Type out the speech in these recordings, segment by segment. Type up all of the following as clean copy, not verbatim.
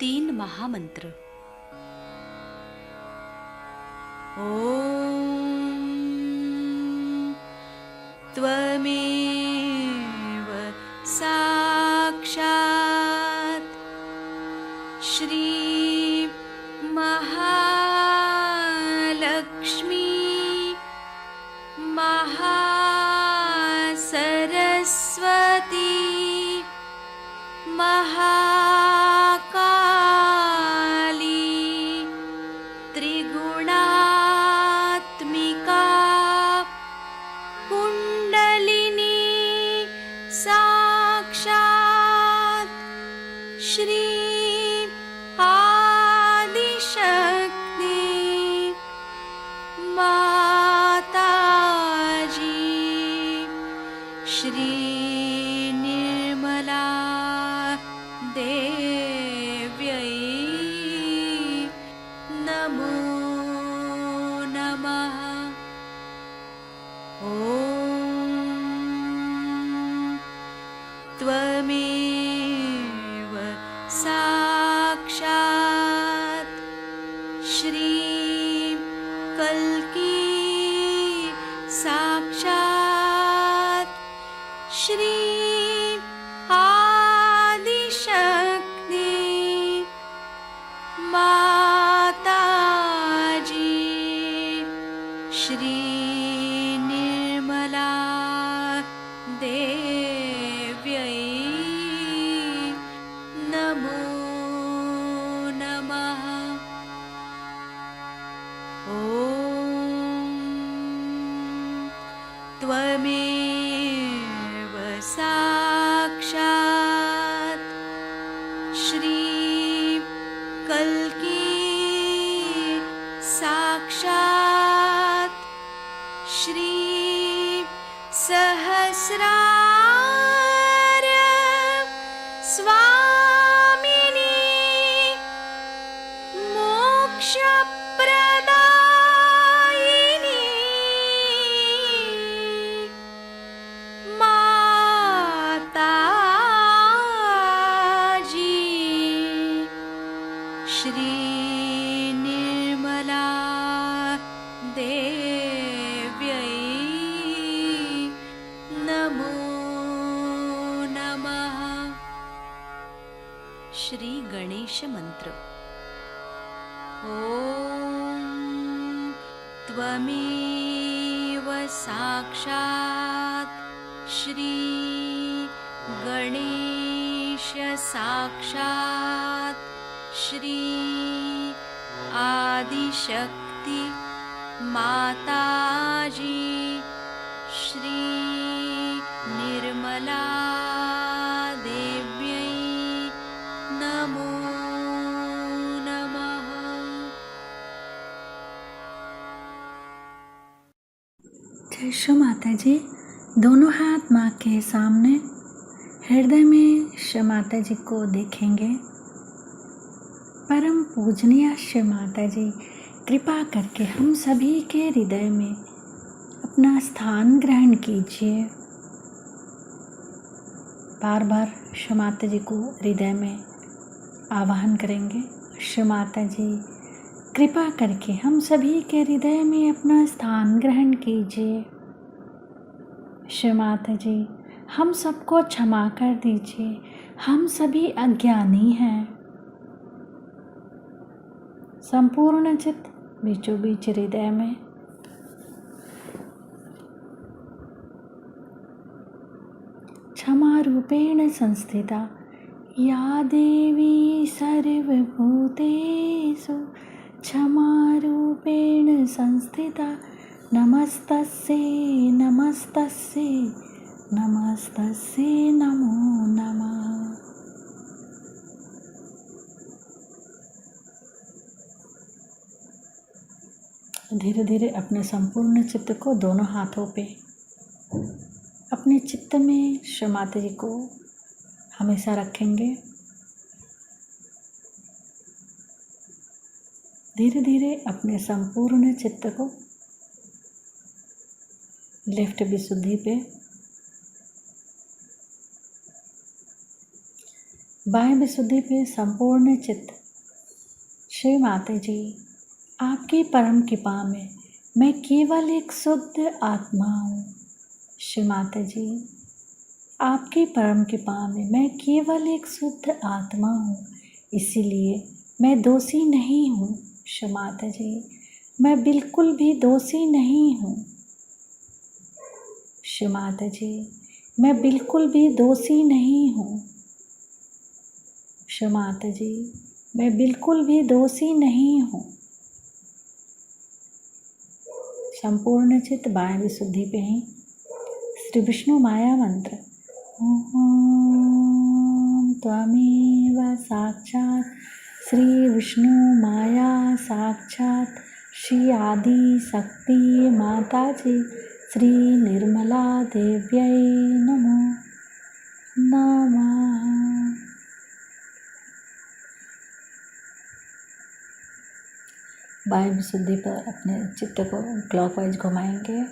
3 महामंत्र। ओम त्वमेव साक्षात् श्री महालक्ष्मी महासरस्वती महाकाली त्रिगुणात्मिका कुंडलिनी साक्षात् श्री आदिशक्ति माताजी श्री निर्मला देव्यै नमो नमः। ॐ त्वमेव साक्षात् श्री कल्की साक्षात् श्री आदिशक्ति माताजी श्री निर्मला देव्यै नमो नमः। ॐ त्वमेव साक्षात् श्री कल्की साक्षात् श्री सहस्रार स्वामिनी मोक्षप्रदायिनी माताजी श्री निर्मला देव्यै नमो नमः। श्री गणेश मंत्र। ओम त्वमेव साक्षात् श्री गणेश साक्षात् श्री आदिशक्ति माताजी श्री निर्मला देव्यै नमो नमः। जय श्री माता जी। दोनों हाथ माँ के सामने, हृदय में श्री माता जी को देखेंगे। परम पूजनीय श्री माता जी, कृपा करके हम सभी के हृदय में अपना स्थान ग्रहण कीजिए। बार बार श्री माता जी को हृदय में आवाहन करेंगे। श्री माता जी, कृपा करके हम सभी के हृदय में अपना स्थान ग्रहण कीजिए। श्री माता जी, हम सबको क्षमा कर दीजिए, हम सभी अज्ञानी हैं। संपूर्ण चित्त बीचों बीच हृदय में क्षमा रूपेण संस्थिता या देवी सर्वभूतेषु क्षमा रूपेण संस्थिता नमस्तस्यै नमस्तस्यै नमस्तस्यै नमो नमः। धीरे धीरे अपने संपूर्ण चित्त को दोनों हाथों पे अपने चित्त में श्री माता जी को हमेशा रखेंगे। धीरे धीरे अपने संपूर्ण चित्त को लेफ्ट विशुद्धि पे बाएं विशुद्धि पे संपूर्ण चित्त। श्री माता जी, आपकी परम कृपा में मैं केवल एक शुद्ध आत्मा हूँ। श्री माता जी, आपकी परम कृपा में मैं केवल एक शुद्ध आत्मा हूँ, इसीलिए मैं दोषी नहीं हूँ। श्री माता जी, मैं बिल्कुल भी दोषी नहीं हूँ। श्री माता जी, मैं बिल्कुल भी दोषी नहीं हूँ। श्री माता जी, मैं बिल्कुल भी दोषी नहीं हूँ। संपूर्ण चित्त बाएं विशुद्धि पे ही श्री विष्णु माया मंत्र ओम त्वमेव साक्षात् श्री विष्णु माया साक्षात् श्री आदि शक्ति माता जी श्री निर्मला देव्यै नमो नमः। बाएं विशुद्धि पर अपने चित्त को क्लॉकवाइज घुमाएंगे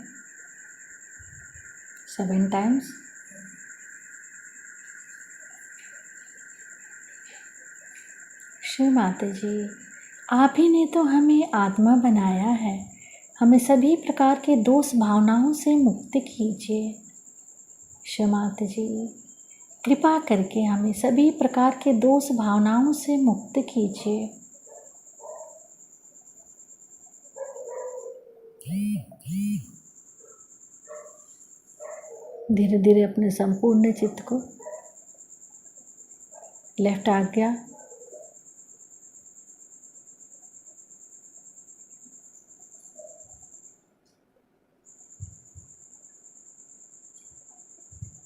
7 टाइम्स। श्री माता जी, आप ही ने तो हमें आत्मा बनाया है, हमें सभी प्रकार के दोष भावनाओं से मुक्त कीजिए। श्री माता जी, कृपा करके हमें सभी प्रकार के दोष भावनाओं से मुक्त कीजिए। धीरे धीरे अपने संपूर्ण चित्त को लेफ्ट आज्ञा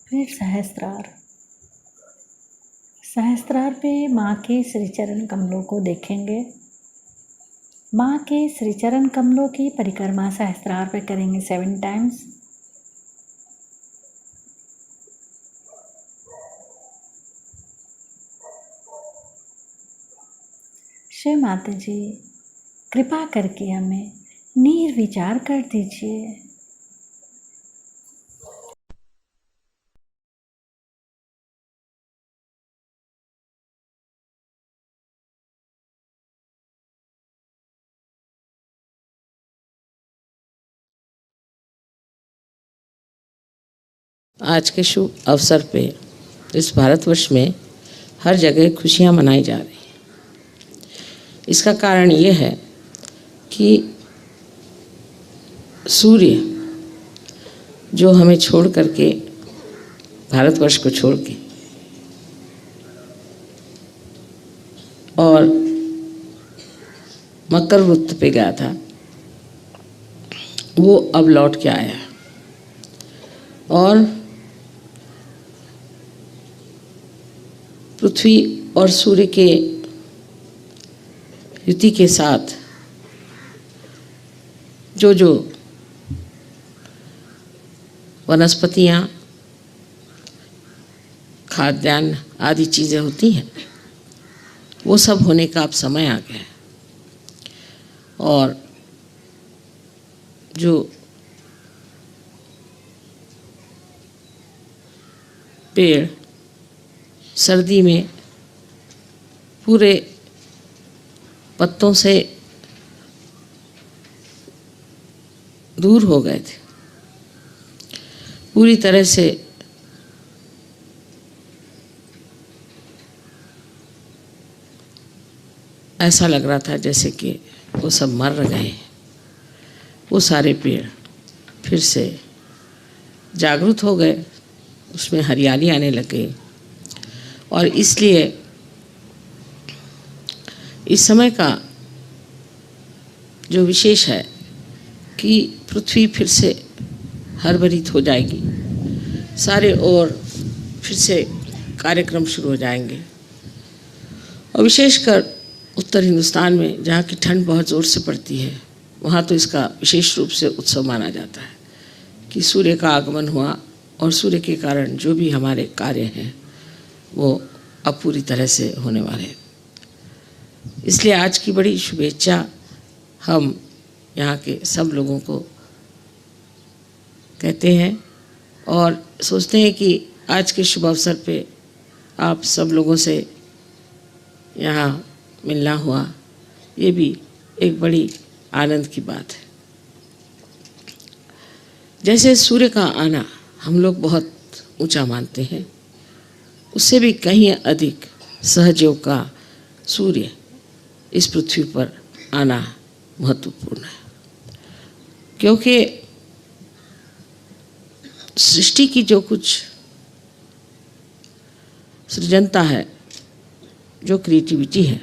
फिर सहस्त्रार। सहस्त्रार पे माँ के श्रीचरण कमलों को देखेंगे। माँ के श्रीचरण कमलों की परिक्रमा सहस्त्रार पे करेंगे 7 टाइम्स। श्री माता जी, कृपा करके हमें निर्विचार कर दीजिए। आज के शुभ अवसर पे इस भारतवर्ष में हर जगह खुशियां मनाई जा रही हैं। इसका कारण ये है कि सूर्य जो हमें छोड़ करके, भारतवर्ष को छोड़ के और मकर वृत्त पे गया था, वो अब लौट के आया और पृथ्वी और सूर्य के युति के साथ जो जो वनस्पतियाँ, खाद्यान्न आदि चीज़ें होती हैं, वो सब होने का अब समय आ गया है। और जो पेड़ सर्दी में पूरे पत्तों से दूर हो गए थे, पूरी तरह से ऐसा लग रहा था जैसे कि वो सब मर गए हैं। वो सारे पेड़ फिर से जागृत हो गए, उसमें हरियाली आने लग गई। और इसलिए इस समय का जो विशेष है कि पृथ्वी फिर से हरभरित हो जाएगी, सारे ओर फिर से कार्यक्रम शुरू हो जाएंगे। और विशेषकर उत्तर हिंदुस्तान में जहाँ की ठंड बहुत ज़ोर से पड़ती है, वहाँ तो इसका विशेष रूप से उत्सव माना जाता है कि सूर्य का आगमन हुआ और सूर्य के कारण जो भी हमारे कार्य हैं वो अब पूरी तरह से होने वाले हैं। इसलिए आज की बड़ी शुभेच्छा हम यहाँ के सब लोगों को कहते हैं और सोचते हैं कि आज के शुभ अवसर पे आप सब लोगों से यहाँ मिलना हुआ, ये भी एक बड़ी आनंद की बात है। जैसे सूर्य का आना हम लोग बहुत ऊंचा मानते हैं, उससे भी कहीं अधिक सहजयोग का सूर्य इस पृथ्वी पर आना महत्वपूर्ण है, क्योंकि सृष्टि की जो कुछ सृजनता है, जो क्रिएटिविटी है,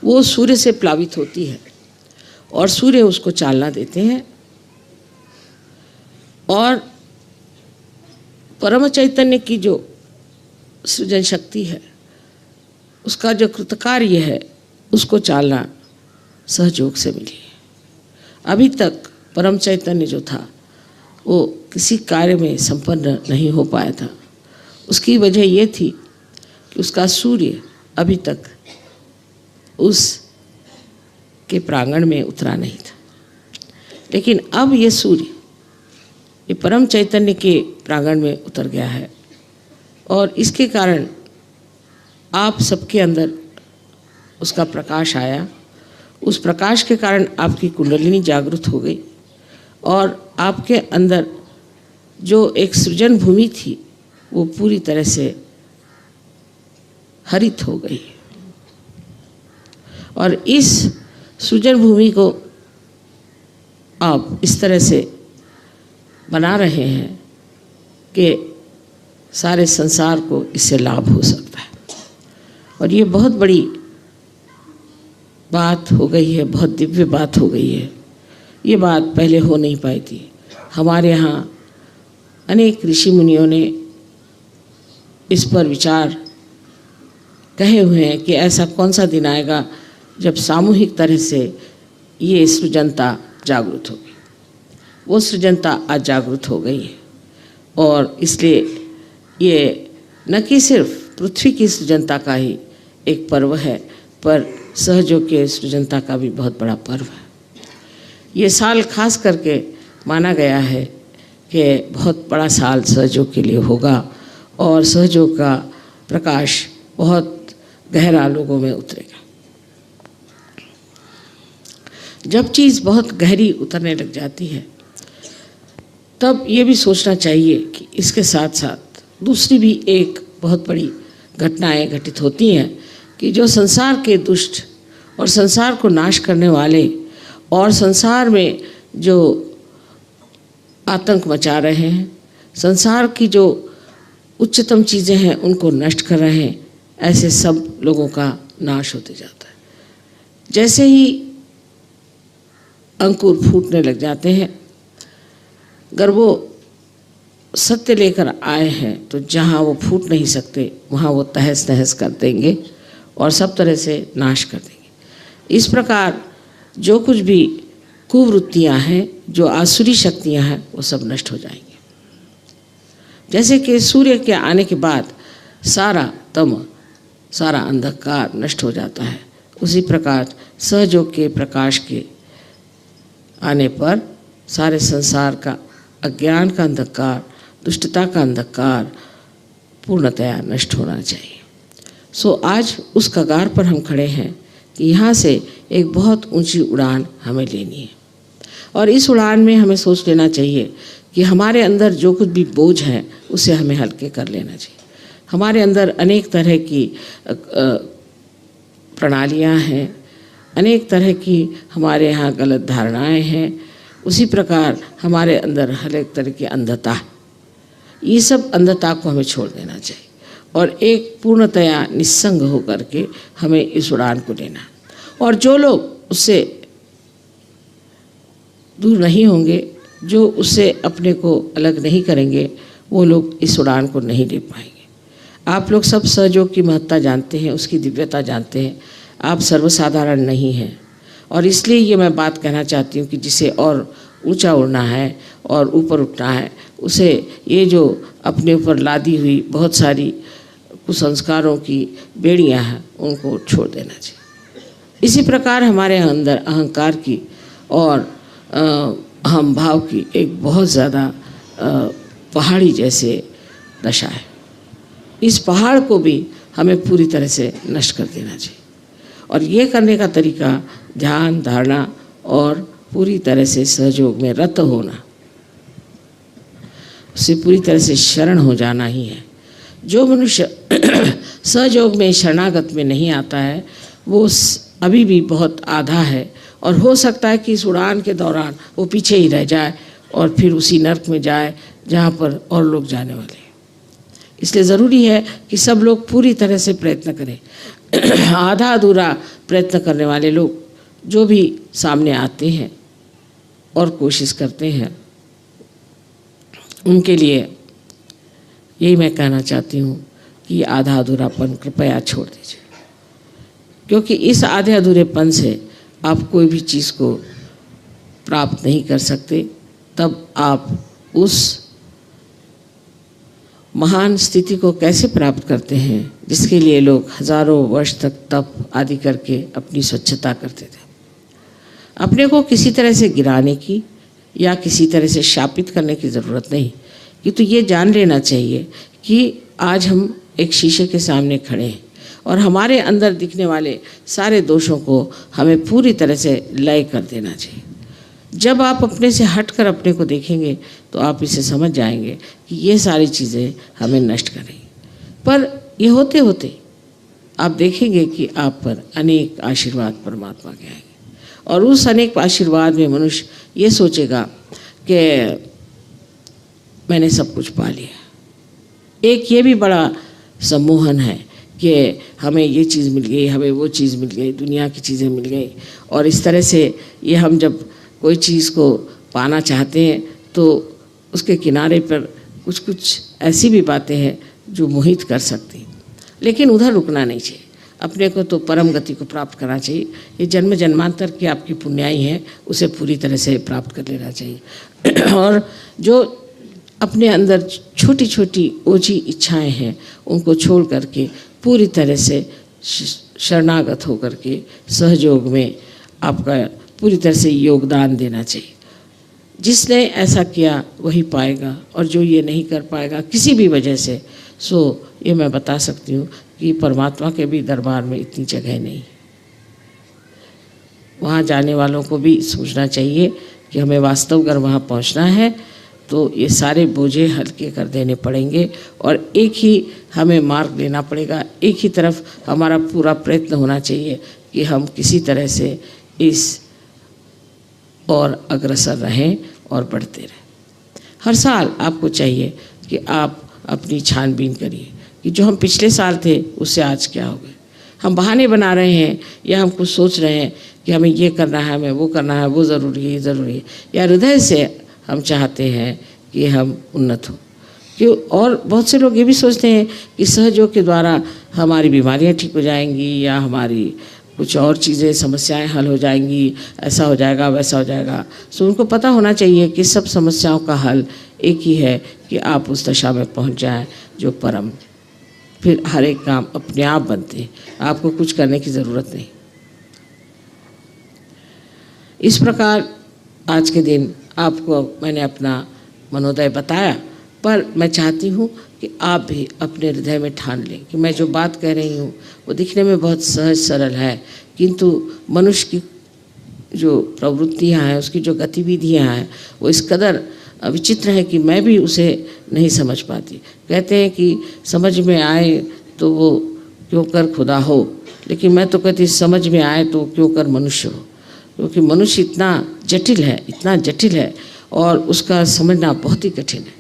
वो सूर्य से प्लावित होती है और सूर्य उसको चालना देते हैं। और परम चैतन्य की जो सृजन शक्ति है, उसका जो कृतकार्य है, उसको चालना सहयोग से मिली है। अभी तक परम चैतन्य जो था वो किसी कार्य में संपन्न नहीं हो पाया था। उसकी वजह ये थी कि उसका सूर्य अभी तक उस के प्रांगण में उतरा नहीं था। लेकिन अब ये सूर्य ये परम चैतन्य के प्रांगण में उतर गया है और इसके कारण आप सबके अंदर उसका प्रकाश आया। उस प्रकाश के कारण आपकी कुंडलिनी जागृत हो गई और आपके अंदर जो एक सृजन भूमि थी वो पूरी तरह से हरित हो गई। और इस सृजन भूमि को आप इस तरह से बना रहे हैं कि सारे संसार को इससे लाभ हो सकता है। और ये बहुत बड़ी बात हो गई है, बहुत दिव्य बात हो गई है। ये बात पहले हो नहीं पाई थी। हमारे यहाँ अनेक ऋषि मुनियों ने इस पर विचार कहे हुए हैं कि ऐसा कौन सा दिन आएगा जब सामूहिक तरह से ये सृजनता जागृत होगी। वो सृजनता आज जागृत हो गई है और इसलिए ये न कि सिर्फ पृथ्वी की सृजनता का ही एक पर्व है, पर सहयोग के सृजनता का भी बहुत बड़ा पर्व है। ये साल खास करके माना गया है कि बहुत बड़ा साल सहयोग के लिए होगा और सहयोग का प्रकाश बहुत गहरा लोगों में उतरेगा। जब चीज़ बहुत गहरी उतरने लग जाती है तब ये भी सोचना चाहिए कि इसके साथ साथ दूसरी भी एक बहुत बड़ी घटनाएं घटित होती हैं कि जो संसार के दुष्ट और संसार को नाश करने वाले और संसार में जो आतंक मचा रहे हैं, संसार की जो उच्चतम चीज़ें हैं उनको नष्ट कर रहे हैं, ऐसे सब लोगों का नाश होते जाता है। जैसे ही अंकुर फूटने लग जाते हैं, अगर वो सत्य लेकर आए हैं तो जहाँ वो फूट नहीं सकते वहाँ वो तहस नहस कर देंगे और सब तरह से नाश कर देंगे। इस प्रकार जो कुछ भी कुवृत्तियाँ हैं, जो आसुरी शक्तियाँ हैं, वो सब नष्ट हो जाएंगी। जैसे कि सूर्य के आने के बाद सारा तम, सारा अंधकार नष्ट हो जाता है, उसी प्रकार सहयोग के प्रकाश के आने पर सारे संसार का अज्ञान का अंधकार, दुष्टता का अंधकार पूर्णतया नष्ट होना चाहिए। सो आज उस कगार पर हम खड़े हैं कि यहाँ से एक बहुत ऊंची उड़ान हमें लेनी है और इस उड़ान में हमें सोच लेना चाहिए कि हमारे अंदर जो कुछ भी बोझ है उसे हमें हल्के कर लेना चाहिए। हमारे अंदर अनेक तरह की प्रणालियाँ हैं, अनेक तरह की हमारे यहाँ गलत धारणाएं हैं, उसी प्रकार हमारे अंदर हर एक तरह की अंधता, ये सब अंधता को हमें छोड़ देना चाहिए और एक पूर्णतया निस्संग होकर के हमें इस उड़ान को लेना। और जो लोग उससे दूर नहीं होंगे, जो उससे अपने को अलग नहीं करेंगे, वो लोग इस उड़ान को नहीं ले पाएंगे। आप लोग सब सहयोग की महत्ता जानते हैं, उसकी दिव्यता जानते हैं। आप सर्वसाधारण नहीं हैं और इसलिए ये मैं बात कहना चाहती हूँ कि जिसे और ऊंचा उड़ना है और ऊपर उठना है, उसे ये जो अपने ऊपर लादी हुई बहुत सारी कुसंस्कारों की बेड़ियाँ हैं उनको छोड़ देना चाहिए। इसी प्रकार हमारे अंदर अहंकार की और अहम भाव की एक बहुत ज़्यादा पहाड़ी जैसे दशा है। इस पहाड़ को भी हमें पूरी तरह से नष्ट कर देना चाहिए। और ये करने का तरीका ध्यान, धारणा और पूरी तरह से सहयोग में रत होना, उससे पूरी तरह से शरण हो जाना ही है। जो मनुष्य सहयोग में, शरणागत में नहीं आता है, वो अभी भी बहुत आधा है और हो सकता है कि इस उड़ान के दौरान वो पीछे ही रह जाए और फिर उसी नर्क में जाए जहाँ पर और लोग जाने वाले हैं। इसलिए ज़रूरी है कि सब लोग पूरी तरह से प्रयत्न करें। आधा अधूरा प्रयत्न करने वाले लोग जो भी सामने आते हैं और कोशिश करते हैं, उनके लिए यही मैं कहना चाहती हूँ कि आधा अधूरापन कृपया छोड़ दीजिए, क्योंकि इस आधे अधूरेपन से आप कोई भी चीज़ को प्राप्त नहीं कर सकते। तब आप उस महान स्थिति को कैसे प्राप्त करते हैं जिसके लिए लोग हजारों वर्ष तक तप आदि करके अपनी स्वच्छता करते थे। अपने को किसी तरह से गिराने की या किसी तरह से शापित करने की ज़रूरत नहीं, किंतु ये जान लेना चाहिए कि आज हम एक शीशे के सामने खड़े हैं और हमारे अंदर दिखने वाले सारे दोषों को हमें पूरी तरह से लय कर देना चाहिए। जब आप अपने से हटकर अपने को देखेंगे तो आप इसे समझ जाएंगे कि ये सारी चीज़ें हमें नष्ट करेंगी। पर ये होते होते आप देखेंगे कि आप पर अनेक आशीर्वाद परमात्मा के आएंगे और उस अनेक आशीर्वाद में मनुष्य ये सोचेगा कि मैंने सब कुछ पा लिया। एक ये भी बड़ा सम्मोहन है कि हमें ये चीज़ मिल गई, हमें वो चीज़ मिल गई, दुनिया की चीज़ें मिल गई, और इस तरह से ये हम जब कोई चीज़ को पाना चाहते हैं तो उसके किनारे पर कुछ कुछ ऐसी भी बातें हैं जो मोहित कर सकती, लेकिन उधर रुकना नहीं चाहिए। अपने को तो परम गति को प्राप्त करना चाहिए। ये जन्म जन्मांतर की आपकी पुण्याई है, उसे पूरी तरह से प्राप्त कर लेना चाहिए। और जो अपने अंदर छोटी छोटी ओझी इच्छाएं हैं उनको छोड़ करके पूरी तरह से शरणागत होकर के सहयोग में आपका पूरी तरह से योगदान देना चाहिए। जिसने ऐसा किया वही पाएगा, और जो ये नहीं कर पाएगा किसी भी वजह से, सो ये मैं बता सकती हूँ कि परमात्मा के भी दरबार में इतनी जगह नहीं। वहाँ जाने वालों को भी सोचना चाहिए कि हमें वास्तव अगर वहाँ पहुँचना है तो ये सारे बोझे हल्के कर देने पड़ेंगे और एक ही हमें मार्ग लेना पड़ेगा। एक ही तरफ हमारा पूरा प्रयत्न होना चाहिए कि हम किसी तरह से इस और अग्रसर रहें और बढ़ते रहें। हर साल आपको चाहिए कि आप अपनी छानबीन करिए कि जो हम पिछले साल थे उससे आज क्या हो गए। हम बहाने बना रहे हैं या हम कुछ सोच रहे हैं कि हमें ये करना है, हमें वो करना है, वो ज़रूरी है, ये ज़रूरी है, या हृदय से हम चाहते हैं कि हम उन्नत हों। क्यों? और बहुत से लोग ये भी सोचते हैं कि सहयोग के द्वारा हमारी बीमारियां ठीक हो जाएंगी या हमारी कुछ और चीज़ें, समस्याएं हल हो जाएंगी, ऐसा हो जाएगा, वैसा हो जाएगा। सो उनको पता होना चाहिए कि सब समस्याओं का हल एक ही है कि आप उस दशा में पहुंच जाएं जो परम। फिर हर एक काम अपने आप बनते हैं, आपको कुछ करने की ज़रूरत नहीं। इस प्रकार आज के दिन आपको मैंने अपना मनोदय बताया, पर मैं चाहती हूँ कि आप भी अपने हृदय में ठान लें कि मैं जो बात कह रही हूँ वो दिखने में बहुत सहज सरल है, किंतु मनुष्य की जो प्रवृत्तियाँ हैं, उसकी जो गतिविधियाँ हैं, वो इस कदर विचित्र है कि मैं भी उसे नहीं समझ पाती। कहते हैं कि समझ में आए तो वो क्यों कर खुदा हो, लेकिन मैं तो कहती समझ में आए तो क्यों कर मनुष्य हो, क्योंकि मनुष्य इतना जटिल है, इतना जटिल है और उसका समझना बहुत ही कठिन है।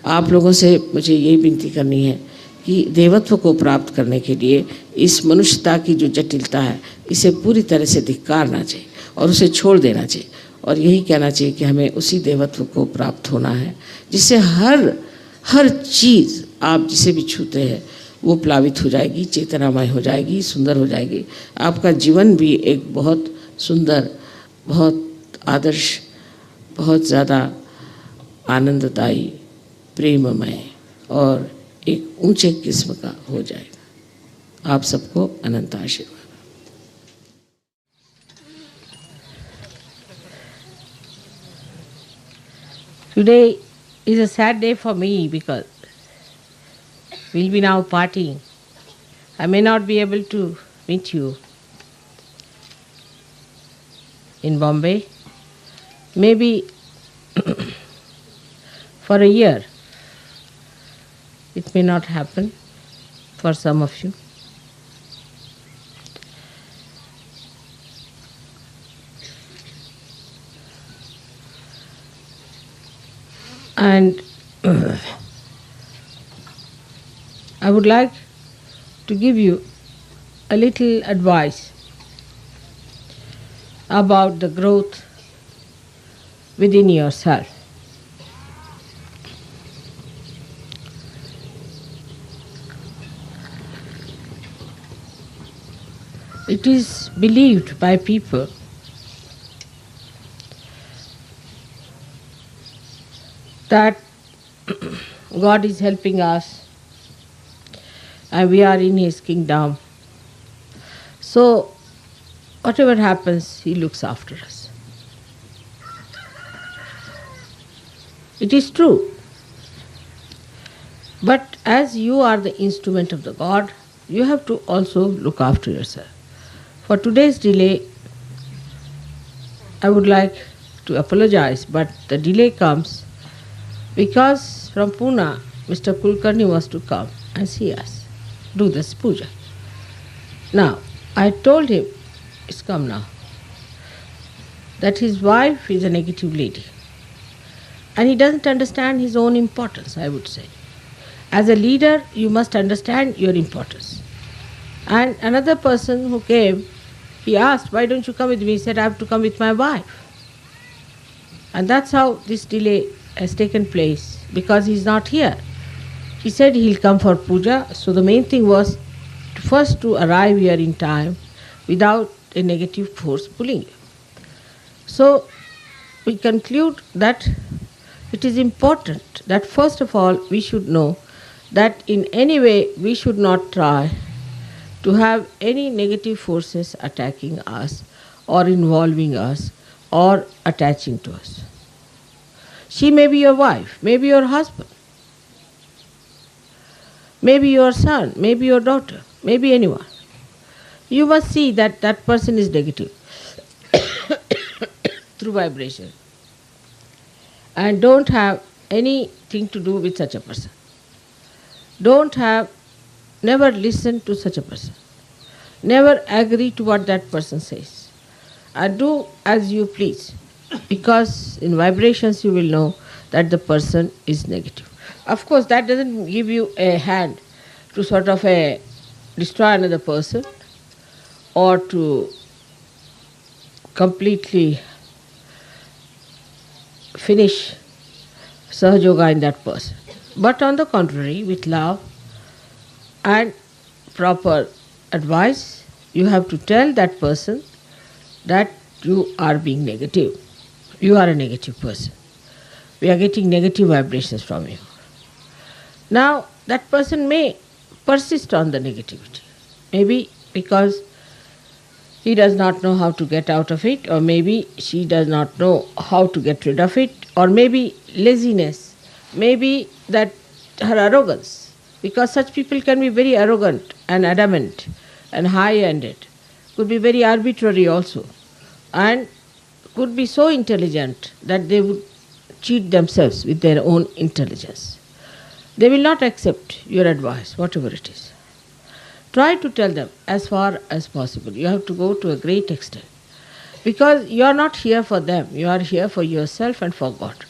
आप लोगों से मुझे यही विनती करनी है कि देवत्व को प्राप्त करने के लिए इस मनुष्यता की जो जटिलता है इसे पूरी तरह से धिक्कारना चाहिए और उसे छोड़ देना चाहिए, और यही कहना चाहिए कि हमें उसी देवत्व को प्राप्त होना है जिससे हर चीज़ आप जिसे भी छूते हैं वो प्लावित हो जाएगी, चेतनामय हो जाएगी, सुंदर हो जाएगी। आपका जीवन भी एक बहुत सुंदर, बहुत आदर्श, बहुत ज़्यादा आनंददायी, प्रेममय और एक ऊंचे किस्म का हो जाएगा। आप सबको अनंत आशीर्वाद। Today is a sad day for me because we'll be now partying. I may not be able to meet you in Bombay, maybe for a year. It may not happen for some of you. And I would like to give you a little advice about the growth within yourself. It is believed by people that God is helping us and we are in His kingdom. So, whatever happens, He looks after us. It is true. But as you are the instrument of the God, you have to also look after yourself. For today's delay, I would like to apologize, but the delay comes because from Pune, Mr. Kulkarni was to come and see us, do this puja. Now, I told him, he's come now, that his wife is a negative lady. And he doesn't understand his own importance, I would say. As a leader, you must understand your importance. And another person who came, he asked, why don't you come with me? He said, I have to come with my wife. And that's how this delay has taken place, because he's not here. He said he'll come for puja, so the main thing was first to arrive here in time without a negative force pulling you. So we conclude that it is important that first of all we should know that in any way we should not try to have any negative forces attacking us or involving us or attaching to us. She may be your wife, maybe your husband, maybe your son, maybe your daughter, maybe anyone. You must see that that person is negative through vibration. And don't have anything to do with such a person. Never listen to such a person. Never agree to what that person says. And do as you please. Because in vibrations you will know that the person is negative. Of course, that doesn't give you a hand to sort of destroy another person or to completely finish Sahajoga in that person. But on the contrary, with love and proper advice, you have to tell that person that you are being negative. You are a negative person. We are getting negative vibrations from you. Now, that person may persist on the negativity. Maybe because he does not know how to get out of it, or maybe she does not know how to get rid of it, or maybe laziness, maybe that her arrogance, because such people can be very arrogant and adamant and high-ended, could be very arbitrary also, and could be so intelligent that they would cheat themselves with their own intelligence. They will not accept your advice, whatever it is. Try to tell them as far as possible. You have to go to a great extent. Because you are not here for them, you are here for yourself and for God.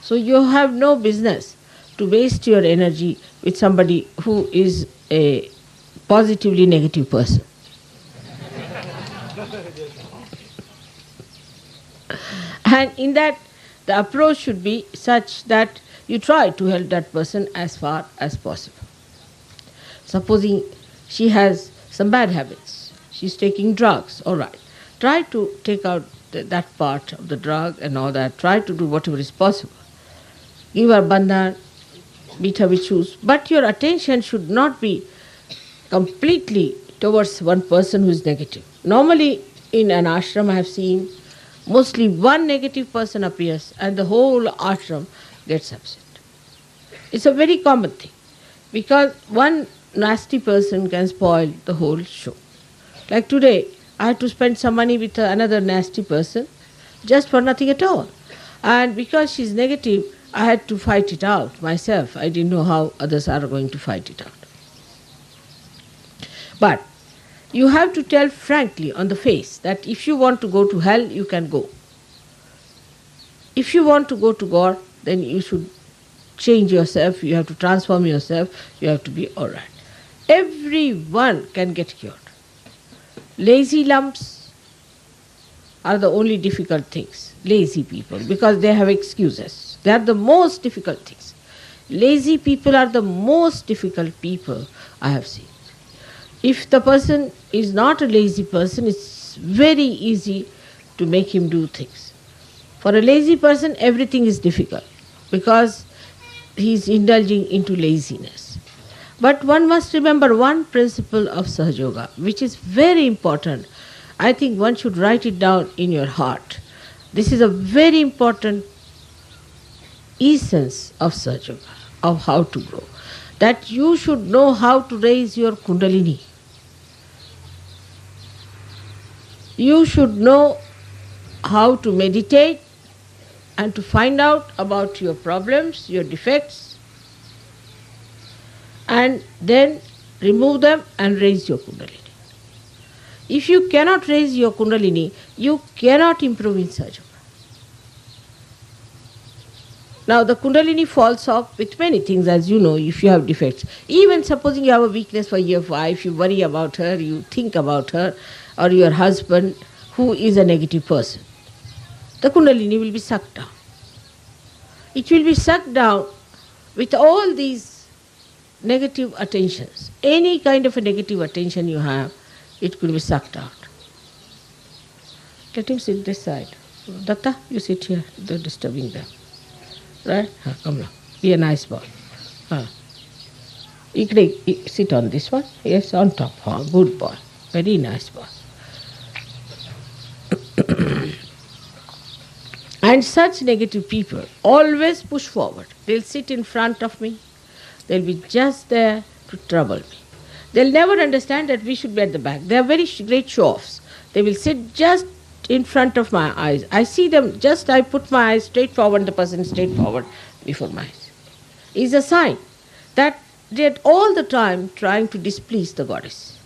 So you have no business to waste your energy with somebody who is a positively negative person. And in that, the approach should be such that you try to help that person as far as possible. Supposing she has some bad habits, she's taking drugs, all right. Try to take out that part of the drug and all that. Try to do whatever is possible. Give her bandhan, beat her with shoes. But your attention should not be completely towards one person who is negative. Normally in an ashram I have seen mostly one negative person appears and the whole ashram gets upset. It's a very common thing because one nasty person can spoil the whole show. Like today, I had to spend some money with another nasty person just for nothing at all. And because she's negative, I had to fight it out myself. I didn't know how others are going to fight it out. But you have to tell frankly on the face that if you want to go to hell, you can go. If you want to go to God, then you should change yourself, you have to transform yourself, you have to be alright. Everyone can get cured. Lazy lumps are the only difficult things. Lazy people, because they have excuses. They are the most difficult things. Lazy people are the most difficult people I have seen. If the person is not a lazy person, it's very easy to make him do things. For a lazy person, everything is difficult because he is indulging into laziness. But one must remember one principle of Sahaja Yoga, which is very important. I think one should write it down in your heart. This is a very important essence of Sahaja Yoga, of how to grow. That you should know how to raise your Kundalini. You should know how to meditate and to find out about your problems, your defects, and then remove them and raise your Kundalini. If you cannot raise your Kundalini, you cannot improve in Sahaja Yoga. Now the Kundalini falls off with many things, as you know, if you have defects. Even supposing you have a weakness for your wife, you worry about her, you think about her, or your husband who is a negative person. The Kundalini will be sucked down. It will be sucked down with all these negative attentions. Any kind of a negative attention you have, it could be sucked out. Let him sit this side. Datta, you sit here. They're disturbing them. Right? Come now. Be a nice boy. Sit on this one. Yes, on top. Good boy. Very nice boy. And such negative people always push forward. They'll sit in front of me. They'll be just there to trouble me. They'll never understand that we should be at the back. They are very great show-offs. They will sit just in front of my eyes. I see them, I put my eyes straight forward, the person straight forward before my eyes. It's a sign that they're all the time trying to displease the goddess.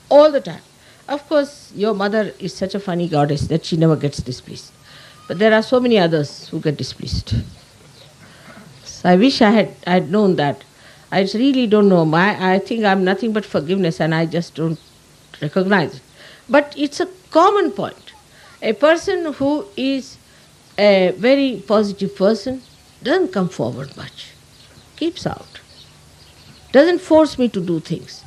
All the time. Of course, your mother is such a funny goddess that she never gets displeased. But there are so many others who get displeased. So I wish I had known that. I really don't know. I think I'm nothing but forgiveness and I just don't recognize it. But it's a common point. A person who is a very positive person doesn't come forward much. Keeps out. Doesn't force me to do things.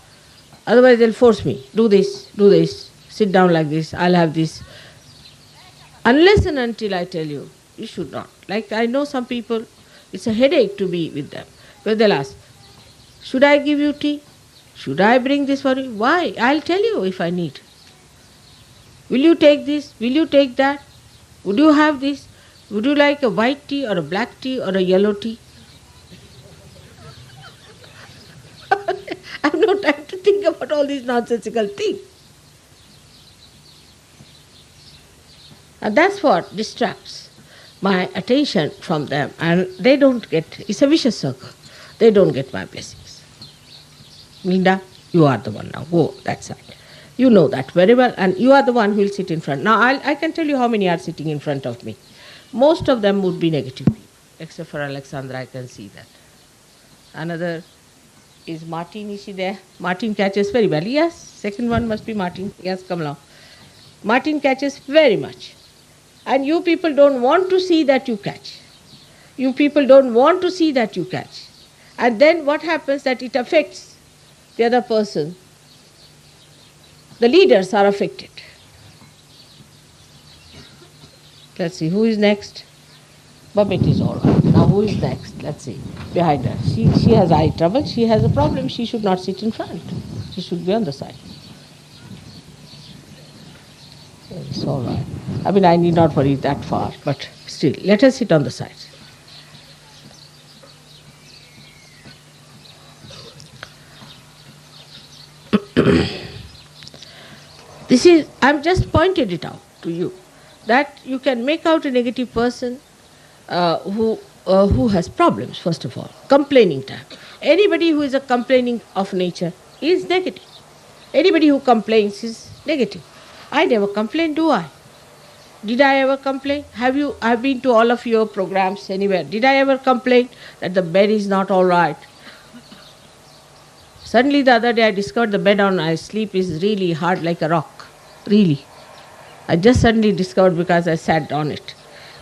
Otherwise they'll force me. Do this, sit down like this, I'll have this. Unless and until I tell you, you should not. Like I know some people, it's a headache to be with them. But they'll ask, should I give you tea? Should I bring this for you? Why? I'll tell you if I need. Will you take this? Will you take that? Would you have this? Would you like a white tea or a black tea or a yellow tea? I have no time to think about all these nonsensical things. And that's what distracts my attention from them. And they don't get, it's a vicious circle. They don't get my blessings. Linda, you are the one now. Go that side. You know that very well, and you are the one who will sit in front. Now, I can tell you how many are sitting in front of me. Most of them would be negative people, except for Alexandra, I can see that. Another is Martin, is she there? Martin catches very well. Yes, second one must be Martin. Yes, come along. Martin catches very much. And you people don't want to see that you catch. You people don't want to see that you catch. And then what happens that it affects the other person. The leaders are affected. Let's see, who is next? Babette is all right. Now who is next? Let's see. Behind her. She has eye trouble. She has a problem. She should not sit in front. She should be on the side. It's all right. I mean, I need not worry that far, but still, let her sit on the side. This is, I've just pointed it out to you, that you can make out a negative person who has problems, first of all, complaining type. Anybody who is a complaining of nature is negative. Anybody who complains is negative. I never complain, do I? Did I ever complain? I've been to all of your programs anywhere. Did I ever complain that the bed is not all right? Suddenly the other day I discovered the bed on I sleep is really hard like a rock. Really. I just suddenly discovered because I sat on it.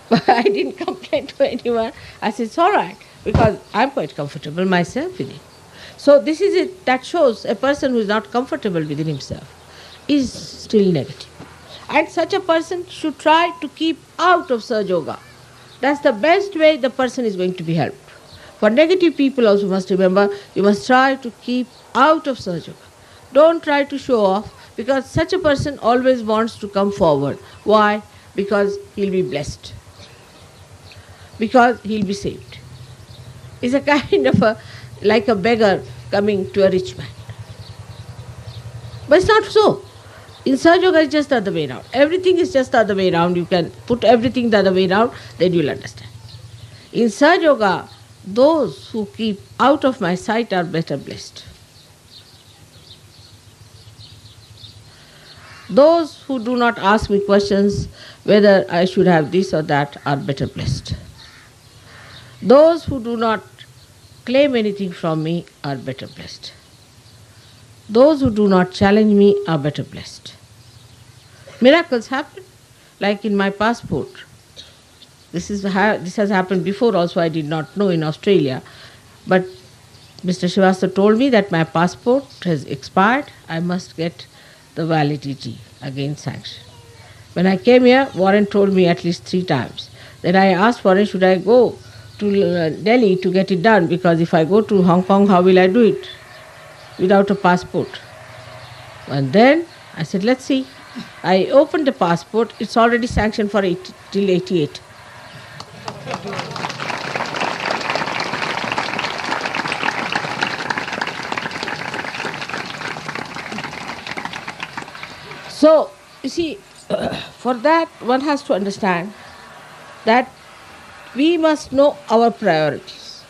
But I didn't complain to anyone. I said, it's all right, because I'm quite comfortable myself with it. So this is it. That shows a person who is not comfortable within himself is still negative. And such a person should try to keep out of Sahaja Yoga. That's the best way the person is going to be helped. For negative people also must remember, you must try to keep out of Sahaja Yoga. Don't try to show off, because such a person always wants to come forward. Why? Because he'll be blessed. Because he'll be saved. It's a kind of like a beggar coming to a rich man. But it's not so. In Sahaja Yoga, it's just the other way around. Everything is just the other way around. You can put everything the other way around, then you'll understand. In Sahaja Yoga, those who keep out of my sight are better blessed. Those who do not ask me questions whether I should have this or that are better blessed. Those who do not claim anything from me are better blessed. Those who do not challenge me are better blessed. Miracles happen, like in my passport. This has happened before also, I did not know in Australia. But Mr. Srivastava told me that my passport has expired, I must get the validity again sanctioned. When I came here, Warren told me at least 3 times. Then I asked Warren, should I go to Delhi to get it done? Because if I go to Hong Kong, how will I do it without a passport? And then I said, let's see. I opened the passport, it's already sanctioned for till 88. So, you see, for that one has to understand that we must know our priorities.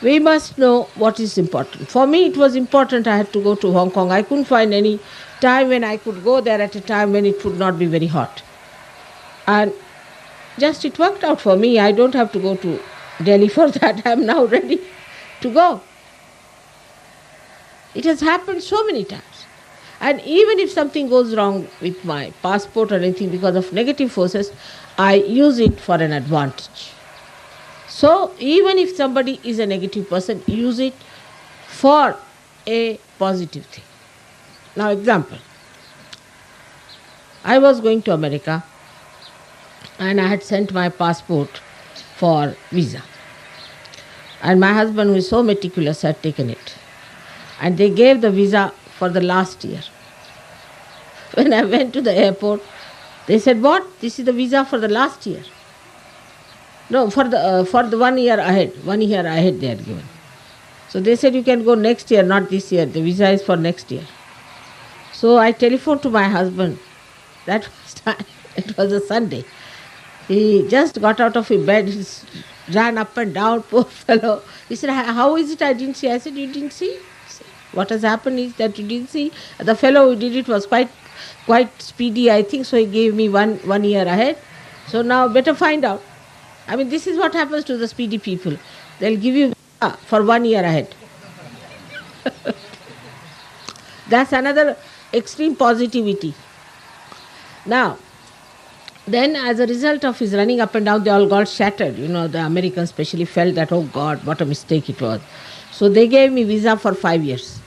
We must know what is important. For me, it was important I had to go to Hong Kong. I couldn't find any time when I could go there at a time when it would not be very hot. And just it worked out for me. I don't have to go to Delhi for that. I am now ready to go. It has happened so many times. And even if something goes wrong with my passport or anything because of negative forces, I use it for an advantage. So even if somebody is a negative person, use it for a positive thing. Now example, I was going to America and I had sent my passport for visa. And my husband, who is so meticulous, had taken it. And they gave the visa for the last year. When I went to the airport, they said, what? This is the visa for the last year. No, for the 1 year ahead. 1 year ahead they had given. So they said, you can go next year, not this year. The visa is for next year. So I telephoned to my husband. That was time. It was a Sunday. He just got out of his bed. He ran up and down, poor fellow. He said, how is it I didn't see? I said, you didn't see? What has happened is that you didn't see. The fellow who did it was quite speedy, I think, so he gave me one year ahead. So now better find out. I mean, this is what happens to the speedy people. They'll give you for 1 year ahead. That's another extreme positivity. Now, then as a result of his running up and down, they all got shattered. You know, the Americans especially felt that, oh God, what a mistake it was. So they gave me visa for 5 years.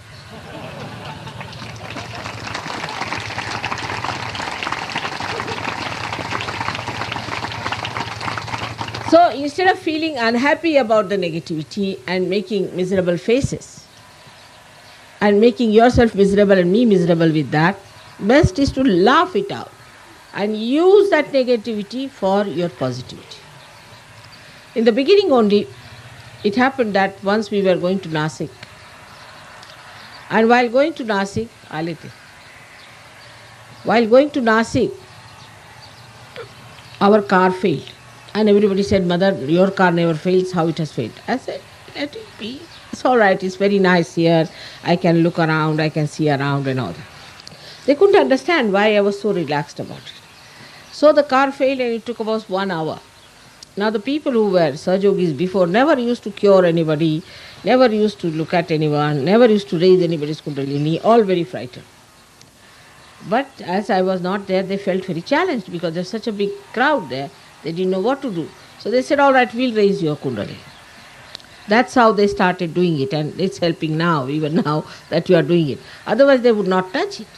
So instead of feeling unhappy about the negativity and making miserable faces and making yourself miserable and me miserable with that, best is to laugh it out and use that negativity for your positivity. In the beginning only, it happened that once we were going to Nasik, and while going to Nasik, While going to Nasik, our car failed. And everybody said, Mother, your car never fails. How it has failed? I said, let it be. It's all right. It's very nice here. I can look around. I can see around and all that. They couldn't understand why I was so relaxed about it. So the car failed and it took about 1 hour. Now the people who were Sahajogis before never used to cure anybody, never used to look at anyone, never used to raise anybody's kundalini, all very frightened. But as I was not there, they felt very challenged because there's such a big crowd there. They didn't know what to do. So they said, all right, we'll raise your kundalini. That's how they started doing it, and it's helping now, even now that you are doing it. Otherwise they would not touch it.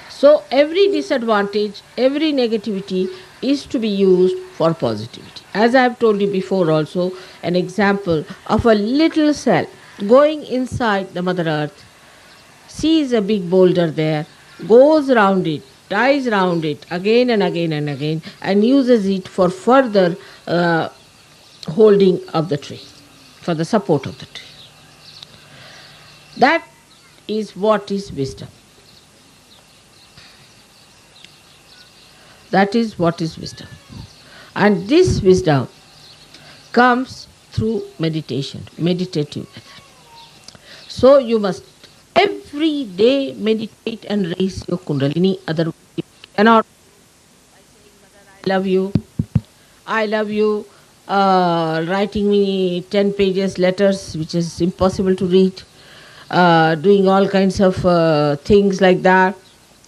So every disadvantage, every negativity is to be used for positivity. As I have told you before also, an example of a little cell going inside the Mother Earth, sees a big boulder there, goes round it, ties round it again and again and again, and uses it for further holding of the tree, for the support of the tree. That is what is wisdom. That is what is wisdom. And this wisdom comes through meditation, meditative method. So you must every day meditate and raise your kundalini, otherwise you cannot. By saying, Mother, I love you, writing me 10 pages letters, which is impossible to read, doing all kinds of things like that,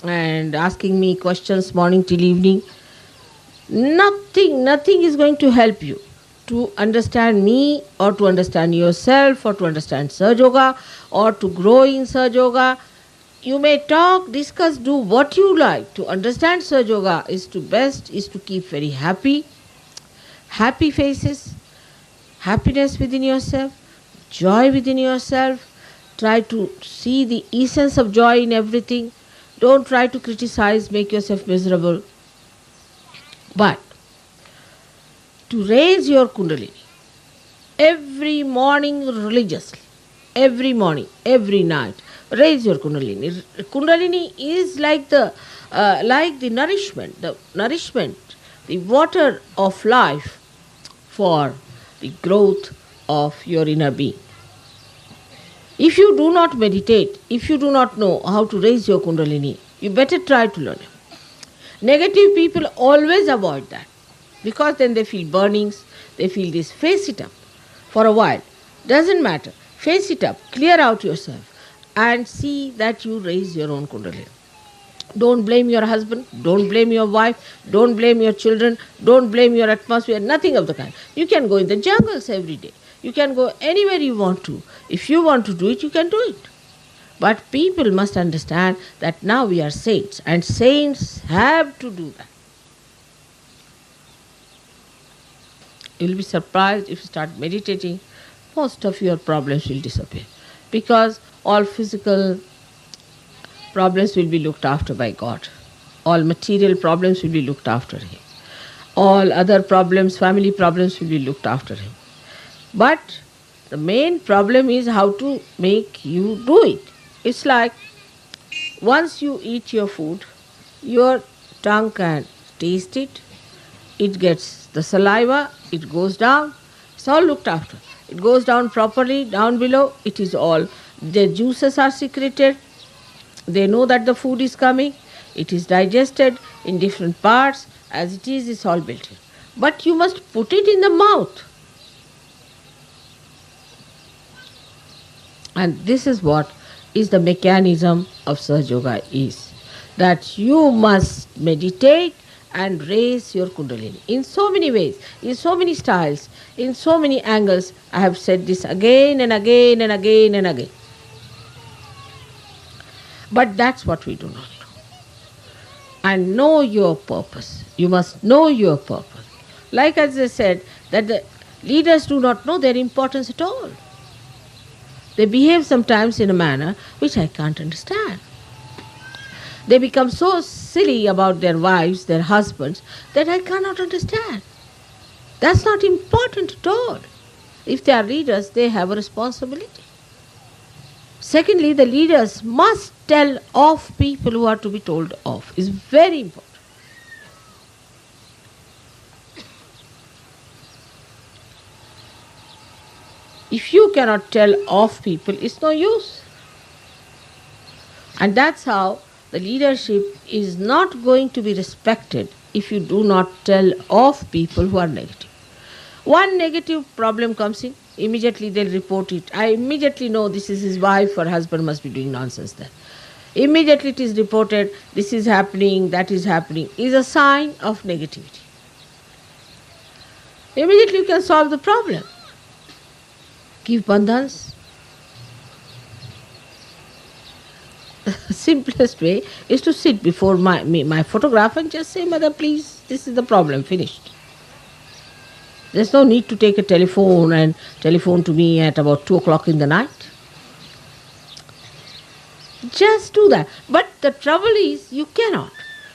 and asking me questions morning till evening. Nothing is going to help you to understand me, or to understand yourself, or to understand Sahaja Yoga, or to grow in Sahaja Yoga. You may talk, discuss, do what you like. To understand Sahaja Yoga is to keep very happy faces, happiness within yourself, joy within yourself. Try to see the essence of joy in everything. Don't try to criticize, make yourself miserable. But to raise your kundalini every morning religiously, every morning, every night, raise your kundalini. Kundalini is like the nourishment, the water of life for the growth of your inner being. If you do not meditate, if you do not know how to raise your kundalini, you better try to learn it. Negative people always avoid that, because then they feel burnings, they feel this. Face it up for a while. Doesn't matter. Face it up, clear out yourself, and see that you raise your own kundalini. Don't blame your husband, don't blame your wife, don't blame your children, don't blame your atmosphere, nothing of the kind. You can go in the jungles every day. You can go anywhere you want to. If you want to do it, you can do it. But people must understand that now we are saints, and saints have to do that. You will be surprised if you start meditating, most of your problems will disappear, because all physical problems will be looked after by God. All material problems will be looked after Him. All other problems, family problems will be looked after Him. But the main problem is how to make you do it. It's like once you eat your food, your tongue can taste it, it gets the saliva, it goes down, it's all looked after. It goes down properly, down below, it is all, the juices are secreted, they know that the food is coming, it is digested in different parts, as it is, it's all built in. But you must put it in the mouth. And this is what is the mechanism of Sahaja Yoga is. That you must meditate and raise your kundalini in so many ways, in so many styles, in so many angles. I have said this again and again and again and again. But that's what we do not know. And know your purpose. You must know your purpose. Like as I said, that the leaders do not know their importance at all. They behave sometimes in a manner which I can't understand. They become so silly about their wives, their husbands, that I cannot understand. That's not important at all. If they are leaders, they have a responsibility. Secondly, the leaders must tell off people who are to be told off. It's very important. If you cannot tell off people, it's no use. And that's how the leadership is not going to be respected if you do not tell off people who are negative. One negative problem comes in, immediately they'll report it. I immediately know this is his wife or husband must be doing nonsense there. Immediately it is reported, this is happening, that is happening, is a sign of negativity. Immediately you can solve the problem. Give bandhans. The simplest way is to sit before my photograph and just say, Mother, please, this is the problem, finished. There's no need to take a telephone and telephone to me at about 2 o'clock in the night. Just do that. But the trouble is, you cannot,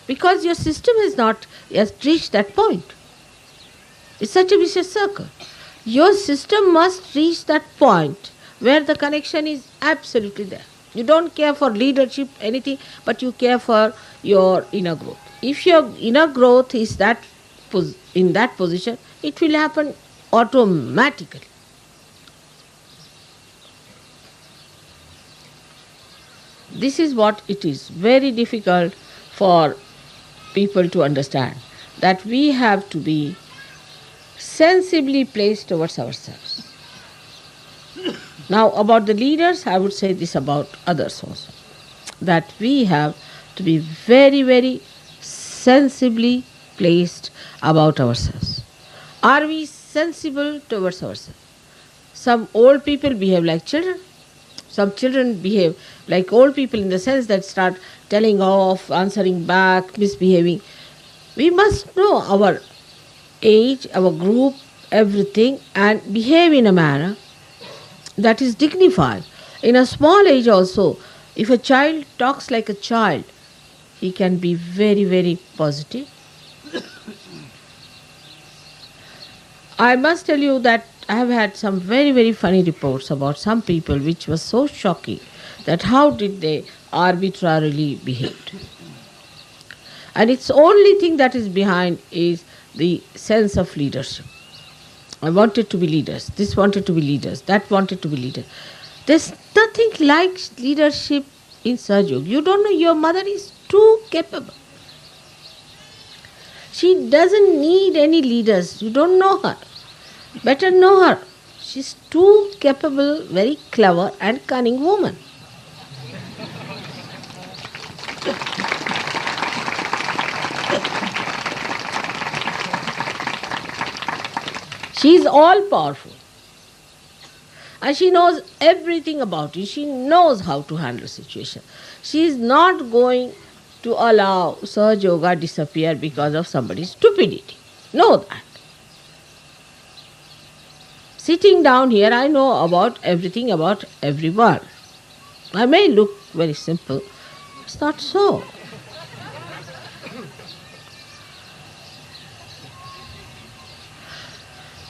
because your system has not yet reached that point. It's such a vicious circle. Your system must reach that point where the connection is absolutely there. You don't care for leadership, anything, but you care for your inner growth. If your inner growth is in that position, it will happen automatically. This is what it is very difficult for people to understand, that we have to be sensibly placed towards ourselves. Now, about the leaders, I would say this about others also, that we have to be very, very sensibly placed about ourselves. Are we sensible towards ourselves? Some old people behave like children. Some children behave like old people in the sense that start telling off, answering back, misbehaving. We must know our age, our group, everything, and behave in a manner that is dignified. In a small age also, if a child talks like a child, he can be very, very positive. I must tell you that I have had some very, very funny reports about some people which was so shocking that how did they arbitrarily behaved. And it's only thing that is behind is the sense of leadership. I wanted to be leaders, this wanted to be leaders, that wanted to be leaders. There's nothing like leadership in Sahaja. You don't know, your mother is too capable. She doesn't need any leaders, you don't know her. Better know her. She's too capable, very clever and cunning woman. She is all powerful. And she knows everything about it. She knows how to handle situation. She is not going to allow Sahaja Yoga disappear because of somebody's stupidity. Know that. Sitting down here, I know about everything about everyone. I may look very simple. It's not so.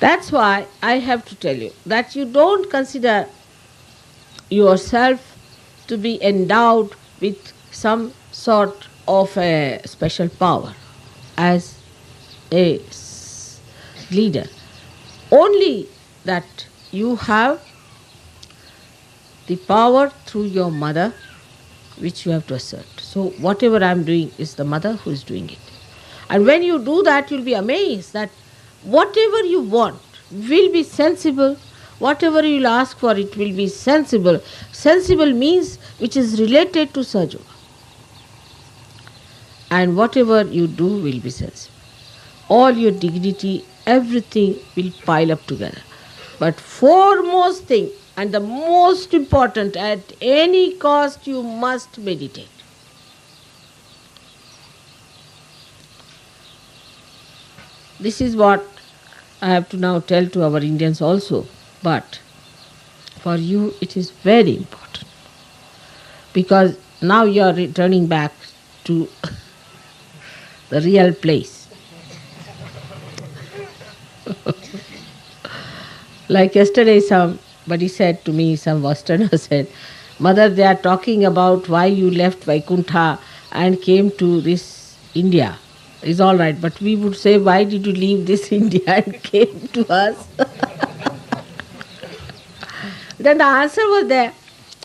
That's why I have to tell you that you don't consider yourself to be endowed with some sort of a special power as a leader. Only that you have the power through your mother which you have to assert. So whatever I am doing is the mother who is doing it. And when you do that, you'll be amazed that whatever you want will be sensible, whatever you'll ask for it will be sensible. Sensible means which is related to Sahaja Yoga. And whatever you do will be sensible. All your dignity, everything will pile up together. But foremost thing and the most important, at any cost you must meditate. This is what I have to now tell to our Indians also, but for you it is very important. Because now you are returning back to the real place. Like yesterday somebody said to me, some Westerner said, Mother, they are talking about why you left Vaikuntha and came to this India. Is all right, but we would say, why did you leave this India and came to us? Then the answer was there,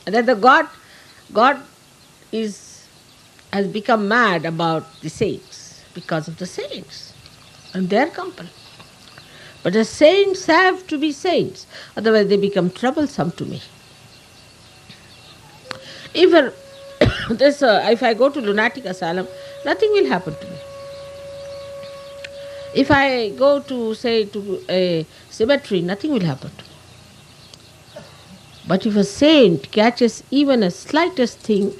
that the God has become mad about the saints because of the saints and their company. But the saints have to be saints, otherwise they become troublesome to me. Even if I go to lunatic asylum, nothing will happen to me. If I go to, say, to a cemetery, nothing will happen to me. But if a saint catches even a slightest thing,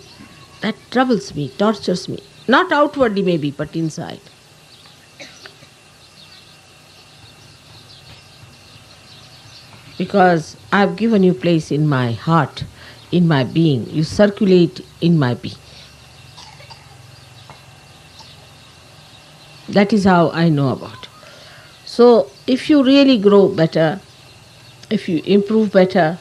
that troubles me, tortures me. Not outwardly maybe, but inside. Because I have given you place in my heart, in my being. You circulate in my being. That is how I know about it. So, if you really grow better, if you improve better,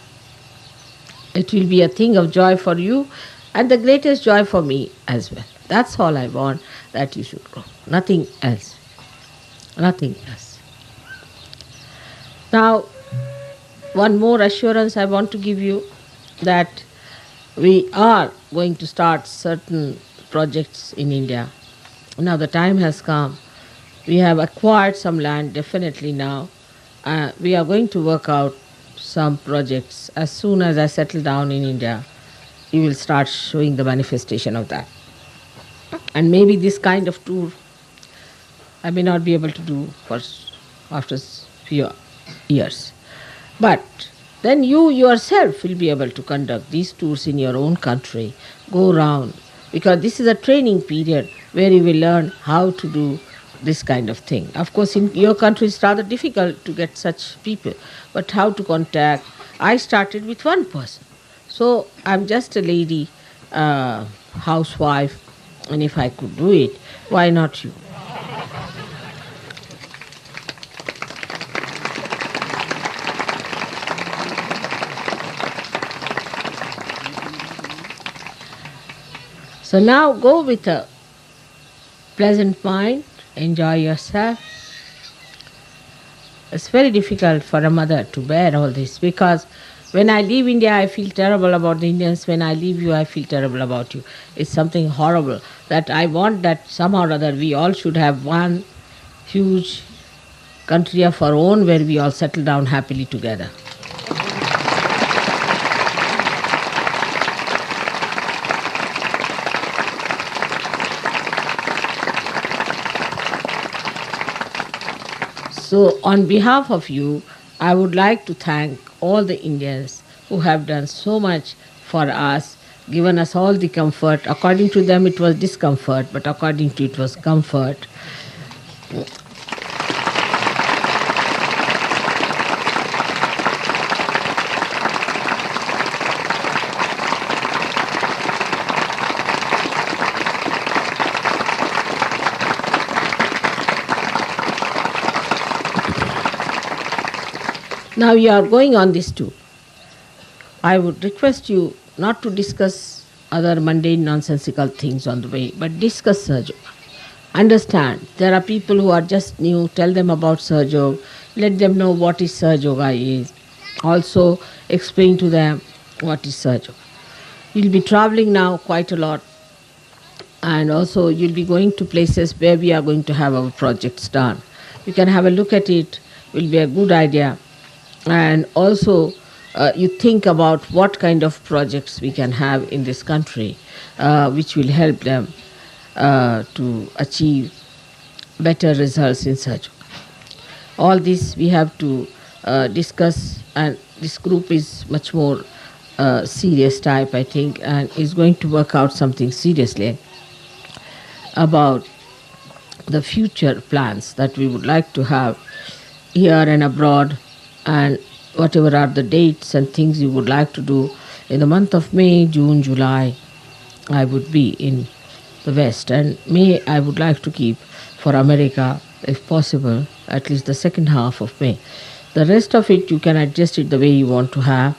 it will be a thing of joy for you and the greatest joy for me as well. That's all I want, that you should grow. Nothing else. Nothing else. Now, one more assurance I want to give you, that we are going to start certain projects in India. Now the time has come. We have acquired some land definitely now. We are going to work out some projects. As soon as I settle down in India, you will start showing the manifestation of that. And maybe this kind of tour I may not be able to do for after few years. But then you yourself will be able to conduct these tours in your own country, go around, because this is a training period where you will learn how to do this kind of thing. Of course, in your country it's rather difficult to get such people, but how to contact. I started with one person. So I'm just a lady, housewife, and if I could do it, why not you? So now go with a pleasant mind, enjoy yourself. It's very difficult for a mother to bear all this, because when I leave India, I feel terrible about the Indians. When I leave you, I feel terrible about you. It's something horrible that I want that somehow or other we all should have one huge country of our own where we all settle down happily together. So on behalf of you, I would like to thank all the Indians who have done so much for us, given us all the comfort. According to them it was discomfort, but according to it was comfort. Now you are going on this tour. I would request you not to discuss other mundane nonsensical things on the way, but discuss Sahaja Yoga. Understand, there are people who are just new, tell them about Sahaja Yoga, let them know what is Sahaja Yoga is. Also explain to them what is Sahaja Yoga. You'll be traveling now quite a lot, and also you'll be going to places where we are going to have our projects done. You can have a look at it, will be a good idea. And also you think about what kind of projects we can have in this country which will help them to achieve better results in Sahaja Yoga. All this we have to discuss, and this group is much more serious type, I think, and is going to work out something seriously about the future plans that we would like to have here and abroad, and whatever are the dates and things you would like to do. In the month of May, June, July, I would be in the West, and May I would like to keep for America, if possible, at least the second half of May. The rest of it you can adjust it the way you want to have.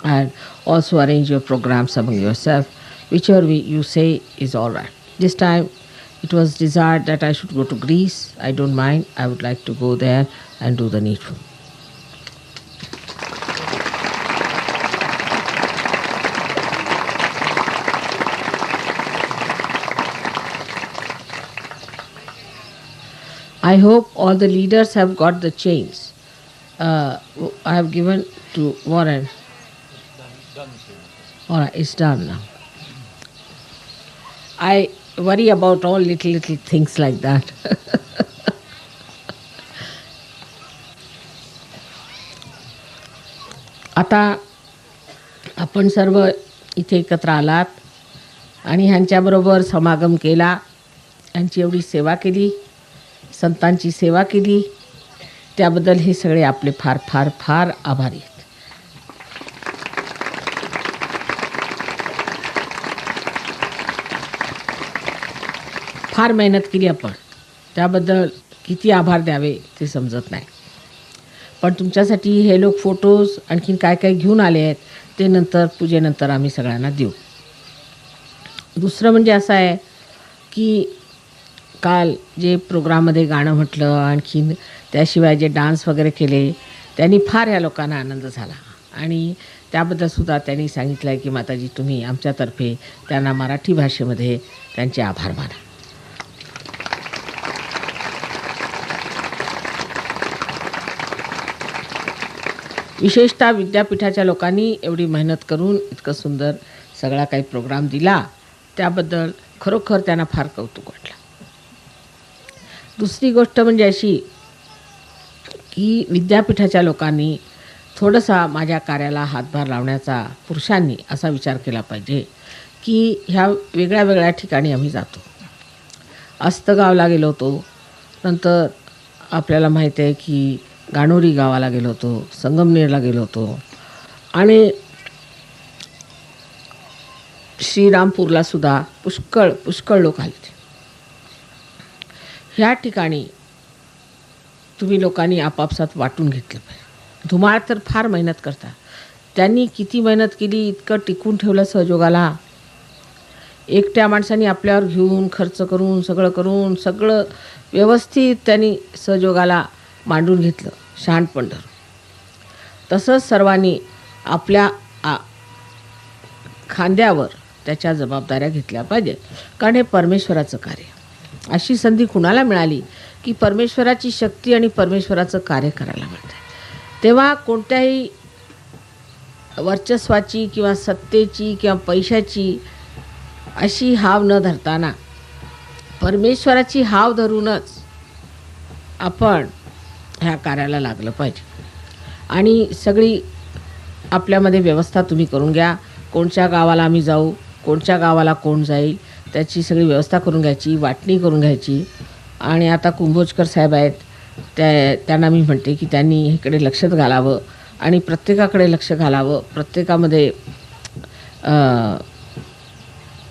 and also arrange your programs among yourself. Whichever you say is all right. This time it was desired that I should go to Greece. I don't mind. I would like to go there and do the needful. I hope all the leaders have got the chains. I have given to Warren. All right, it's done now. I worry about all little things like that. आता आपण सर्व इथे एकत्र आलात आणि ह्यांच्याबरोबर समागम केला, ह्यांची एवढी सेवा केली, संतांची सेवा केली, त्याबद्दल हे सगळे आपले फार फार फार आभारी आहेत. फार मेहनत केली आपण, त्याबद्दल किती आभार द्यावे ते समजत नाही. पण तुमच्यासाठी हे लोक फोटोज आणखीन काय काय घेऊन आले आहेत ते नंतर पूजेनंतर आम्ही सगळ्यांना देऊ. दुसरं म्हणजे असं आहे की काल जे प्रोग्राममध्ये गाणं म्हटलं, आणखीन त्याशिवाय जे डान्स वगैरे केले, त्यांनी फार ह्या लोकांना आनंद झाला आणि त्याबद्दलसुद्धा त्यांनी सांगितलं आहे की माताजी तुम्ही आमच्यातर्फे त्यांना मराठी भाषेमध्ये त्यांचे आभार माना. विशेषतः विद्यापीठाच्या लोकांनी एवढी मेहनत करून इतकं सुंदर सगळा काही प्रोग्राम दिला, त्याबद्दल खरोखर त्यांना फार कौतुक वाटलं. दुसरी गोष्ट म्हणजे अशी की विद्यापीठाच्या लोकांनी थोडासा माझ्या कार्याला हातभार लावण्याचा, पुरुषांनी असा विचार केला पाहिजे की ह्या वेगळ्या वेगळ्या ठिकाणी आम्ही जातो. अस्तगावला गेलो होतो, नंतर आपल्याला माहीत आहे की गाणोरी गावाला गेलो होतो, संगमनेरला गेलो होतो आणि श्रीरामपूरला सुद्धा पुष्कळ लोक आले होते. ह्या ठिकाणी तुम्ही लोकांनी आपापसात वाटून घेतलं पाहिजे. धुमाळ तर फार मेहनत करता, त्यांनी किती मेहनत केली, इतकं टिकून ठेवलं सहयोगाला. एकट्या माणसांनी आपल्यावर घेऊन खर्च करून सगळं व्यवस्थित त्यांनी सहयोगाला मांडून घेतलं, शहाणपण धरून. तसंच सर्वांनी आपल्या खांद्यावर त्याच्या जबाबदाऱ्या घेतल्या पाहिजेत, कारण हे परमेश्वराचं कार्य. अशी संधी कुणाला मिळाली की परमेश्वराची शक्ती आणि परमेश्वराचं कार्य करायला मिळतं, तेव्हा कोणत्याही वर्चस्वाची किंवा सत्तेची किंवा पैशाची अशी हाव न धरताना परमेश्वराची हाव धरूनच आपण ह्या कार्याला लागलं पाहिजे. आणि सगळी आपल्यामध्ये व्यवस्था तुम्ही करून घ्या. कोणत्या गावाला आम्ही जाऊ, कोणत्या गावाला कोण जाईल, त्याची सगळी व्यवस्था करून घ्यायची, वाटणी करून घ्यायची. आणि आता कुंभोजकर साहेब आहेत, त्यांना मी म्हणते की त्यांनी इकडे लक्ष घालावं आणि प्रत्येकाकडे लक्ष घालावं. प्रत्येकामध्ये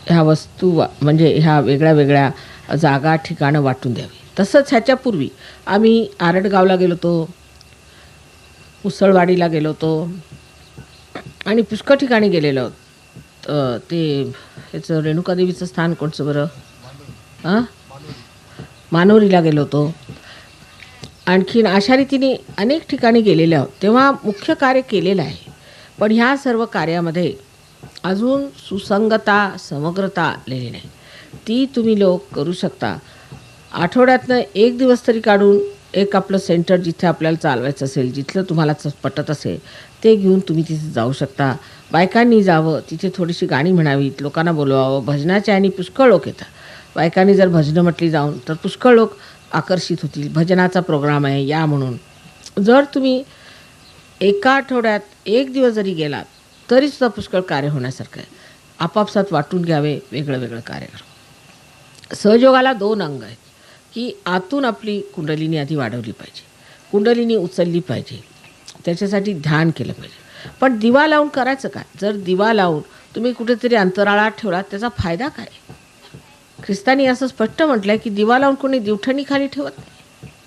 ह्या वस्तू म्हणजे ह्या वेगळ्या वेगळ्या जागा ठिकाणं वाटून द्यावी. तसंच ह्याच्यापूर्वी आम्ही आरडगावला गेलो होतो, उसळवाडीला गेलो होतो आणि पुष्कळ ठिकाणी गेलेलो आहोत. ते ह्याचं रेणुकादेवीचं स्थान कोणचं बरं, मानोरीला गेलो होतो. आणखीन अशा रीतीने अनेक ठिकाणी गेलेले आहोत. तेव्हा मुख्य कार्य केलेलं आहे, पण ह्या सर्व कार्यामध्ये अजून सुसंगता, समग्रता आलेली नाही. ती तुम्ही लोक करू शकता. आठवड्यातनं एक दिवस तरी काढून एक आपलं सेंटर जिथे आपल्याला चालवायचं असेल, जिथलं तुम्हाला पटत असेल ते घेऊन तुम्ही तिथे जाऊ शकता. बायकांनी जावं, तिथे थोडीशी गाणी म्हणावीत, लोकांना बोलवावं. भजनाच्या आणि पुष्कळ लोक येतात. बायकांनी जर भजनं म्हटली जाऊन तर पुष्कळ लोक आकर्षित होतील. भजनाचा प्रोग्राम आहे या म्हणून. जर तुम्ही एका आठवड्यात एक दिवस जरी गेलात तरीसुद्धा पुष्कळ कार्य होण्यासारखं आहे. आपापसात वाटून घ्यावे, वेगळं वेगळं कार्य करा. सहयोगाला 2 अंग आहेत की आतून आपली कुंडलिनी आधी वाढवली पाहिजे, कुंडलिनी उचलली पाहिजे, त्याच्यासाठी ध्यान केलं पाहिजे. पण दिवा लावून करायचं काय? जर दिवा लावून तुम्ही कुठेतरी अंतराळात ठेवलात त्याचा फायदा काय? ख्रिस्तानी असं स्पष्ट म्हटलं आहे की दिवा लावून कोणी दिवठणी खाली ठेवत नाही,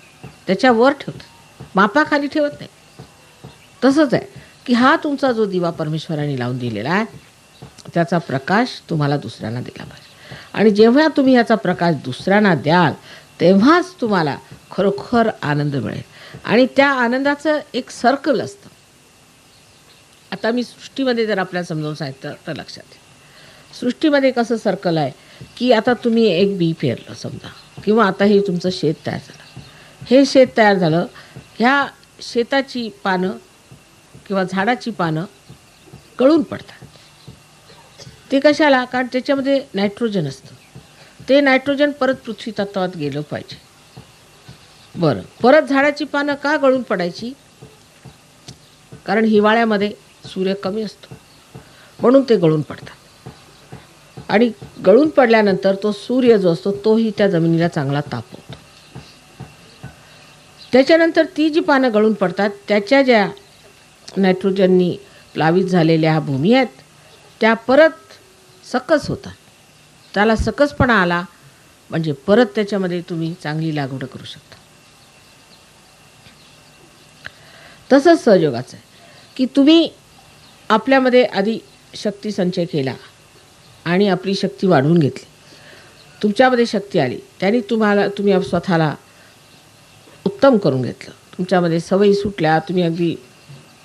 त्याच्यावर ठेवतात, मापाखाली ठेवत नाही. तसंच आहे की हा तुमचा जो दिवा परमेश्वराने लावून दिलेला आहे त्याचा प्रकाश तुम्हाला दुसऱ्यांना दिला पाहिजे. आणि जेव्हा तुम्ही याचा प्रकाश दुसऱ्यांना द्याल तेव्हाच तुम्हाला खरोखर आनंद मिळेल. आणि त्या आनंदाचं एक सर्कल असतं. आता मी सृष्टीमध्ये जर आपल्याला समजावून सांगितलं तर लक्षात घ्या. सृष्टीमध्ये कसं सर्कल आहे की आता तुम्ही एक बी पेरलं समजा, किंवा आता हे तुमचं शेत तयार झालं. हे शेत तयार झालं, ह्या शेताची पानं किंवा झाडाची पानं गळून पडतात. ते कशाला? कारण त्याच्यामध्ये नायट्रोजन असतं. ते नायट्रोजन परत पृथ्वी तत्वात गेलं पाहिजे. बरं, परत झाडाची पानं का गळून पडायची? कारण हिवाळ्यामध्ये सूर्य कमी असतो म्हणून ते गळून पडतात. आणि गळून पडल्यानंतर तो सूर्य जो असतो तोही त्या जमिनीला चांगला तापवतो. त्याच्यानंतर ती जी पानं गळून पडतात त्याच्या ज्या नायट्रोजननी प्लावित झालेल्या ह्या भूमी आहेत त्या परत सकस होतात. त्याला सकसपणा आला म्हणजे परत त्याच्यामध्ये तुम्ही चांगली लागवड करू शकता. तसंच सहयोगाचं आहे की तुम्ही आपल्यामध्ये आधी शक्ती संचय केला आणि आपली शक्ती वाढवून घेतली. तुमच्यामध्ये शक्ती आली, त्याने तुम्ही स्वतःला उत्तम करून घेतलं. तुमच्यामध्ये सवयी सुटल्या, तुम्ही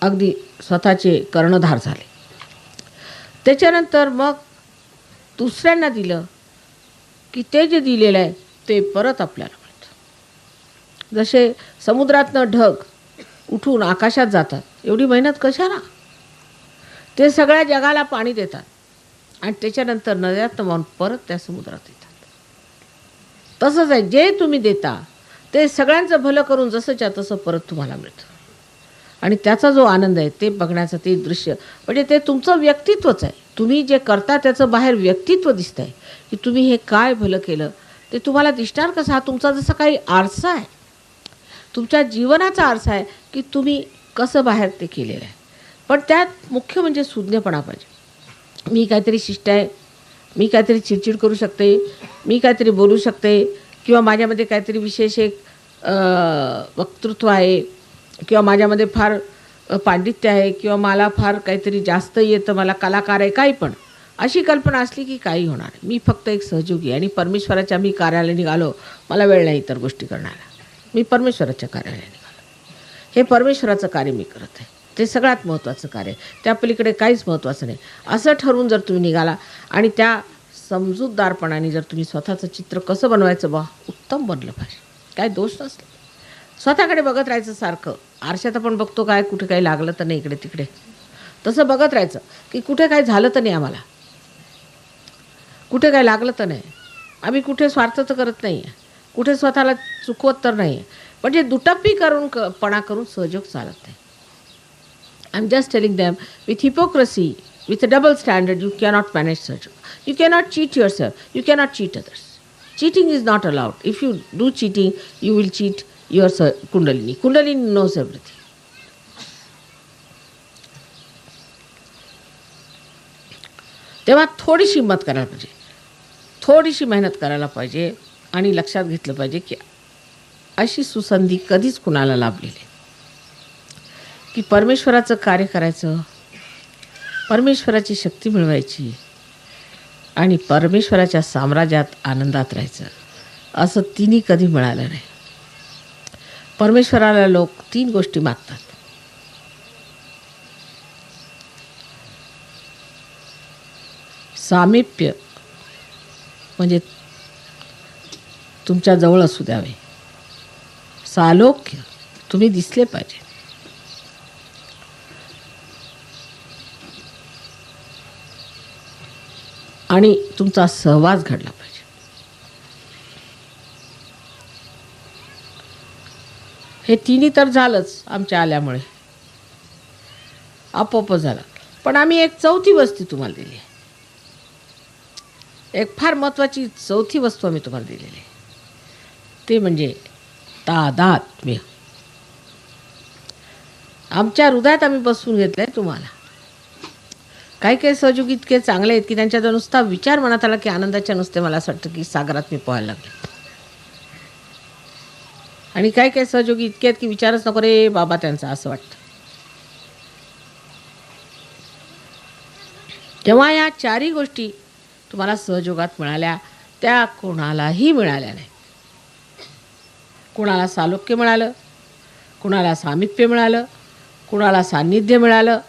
अगदी स्वतःचे कर्णधार झाले. त्याच्यानंतर मग दुसऱ्यांना दिलं की ते जे दिलेलं आहे ते परत आपल्याला मिळतं. जसे समुद्रातनं ढग उठून आकाशात जातात, एवढी मेहनत कशाला? ते सगळ्या जगाला पाणी देतात आणि त्याच्यानंतर नद्यात वाहून परत त्या समुद्रात येतात. तसंच आहे, जे तुम्ही देता ते सगळ्यांचं भलं करून जसंच्या तसं परत तुम्हाला मिळतं. आणि त्याचा जो आनंद आहे ते बघण्याचं ते दृश्य म्हणजे ते तुमचं व्यक्तित्वच आहे. तुम्ही जे करता त्याचं बाहेर व्यक्तित्व दिसतं आहे की तुम्ही हे काय भलं केलं ते तुम्हाला दिसणार कसं? हा तुमचा जसा काही आरसा आहे, तुमच्या जीवनाचा आरसा आहे की तुम्ही कसं बाहेर ते केलेलं आहे. पण त्यात मुख्य म्हणजे सुज्ञपणा पाहिजे. मी काहीतरी शिष्ट आहे, मी काहीतरी चिडचिड करू शकते, मी काहीतरी बोलू शकते, किंवा माझ्यामध्ये काहीतरी विशेष एक वक्तृत्व आहे, किंवा माझ्यामध्ये फार पांडित्य आहे, किंवा मला फार काहीतरी जास्त येतं, मला कलाकार आहे, काही पण अशी कल्पना असली की काही होणार. मी फक्त एक सहयोगी आणि परमेश्वराच्या मी कार्यालयात निघालो, मला वेळ नाही इतर गोष्टी करण्याला, मी परमेश्वराच्या कार्यालयात निघालो. हे परमेश्वराचं कार्य मी करत आहे, ते सगळ्यात महत्त्वाचं कार्य आहे, त्या पलीकडे काहीच महत्त्वाचं नाही असं ठरवून जर तुम्ही निघाला आणि त्या समजूतदारपणाने जर तुम्ही स्वतःचं चित्र कसं बनवायचं बा उत्तम बनलं पाहिजे, काय दोष नसलं. स्वतःकडे बघत राहायचं सारखं. आरशात आपण बघतो काय कुठे काही लागलं तर नाही इकडे तिकडे, तसं बघत राहायचं की कुठे काय झालं तर नाही, आम्हाला कुठे काय लागलं तर नाही, आम्ही कुठे स्वार्थ तर करत नाही आहे, कुठे स्वतःला चुकवत तर नाही आहे. म्हणजे दुटप्पी पणा करून सहयोग चालत नाही. I am just telling them with hypocrisy, with a double standard, you cannot manage such. You cannot cheat yourself. You cannot cheat others. Cheating is not allowed. If you do cheating, you will cheat your Kundalini. Kundalini knows everything. तेव्हा थोडीशी हिंमत करायला पाहिजे, थोडीशी मेहनत करायला पाहिजे आणि लक्षात घेतलं पाहिजे की अशी सुसंधी कधीच कुणाला लाभलेली की परमेश्वराचं कार्य करायचं, परमेश्वराची शक्ती मिळवायची आणि परमेश्वराच्या साम्राज्यात आनंदात राहायचं, असं तिन्ही कधी मिळालं नाही. परमेश्वराला लोक 3 गोष्टी मागतात. सामिप्य म्हणजे तुमच्या जवळ असू द्यावे, सालोक्य तुम्ही दिसले पाहिजे, आणि तुमचा सहवास घडला पाहिजे. हे तिन्ही तर झालंच आमच्या आल्यामुळे, आपोआप झालं. पण आम्ही एक चौथी वस्तू तुम्हाला दिली आहे, एक फार महत्त्वाची चौथी वस्तू आम्ही तुम्हाला दिलेली आहे, ते म्हणजे तादात्म्य. आमच्या हृदयात आम्ही बसवून घेतलं आहे तुम्हाला. काही काही सहयोगी इतके चांगले आहेत की त्यांच्याचा नुसता विचार मनात आला की आनंदाच्या नुसते मला असं वाटतं की सागरात मी पोहायला लागले. आणि काही काही सहयोगी इतके आहेत की विचारच नको रे बाबा त्यांचा, असं वाटतं. तेव्हा या चारही गोष्टी तुम्हाला सहयोगात मिळाल्या, त्या कोणालाही मिळाल्या नाही. कोणाला सालोक्य मिळालं, कोणाला सामिप्य मिळालं, कोणाला सान्निध्य मिळालं,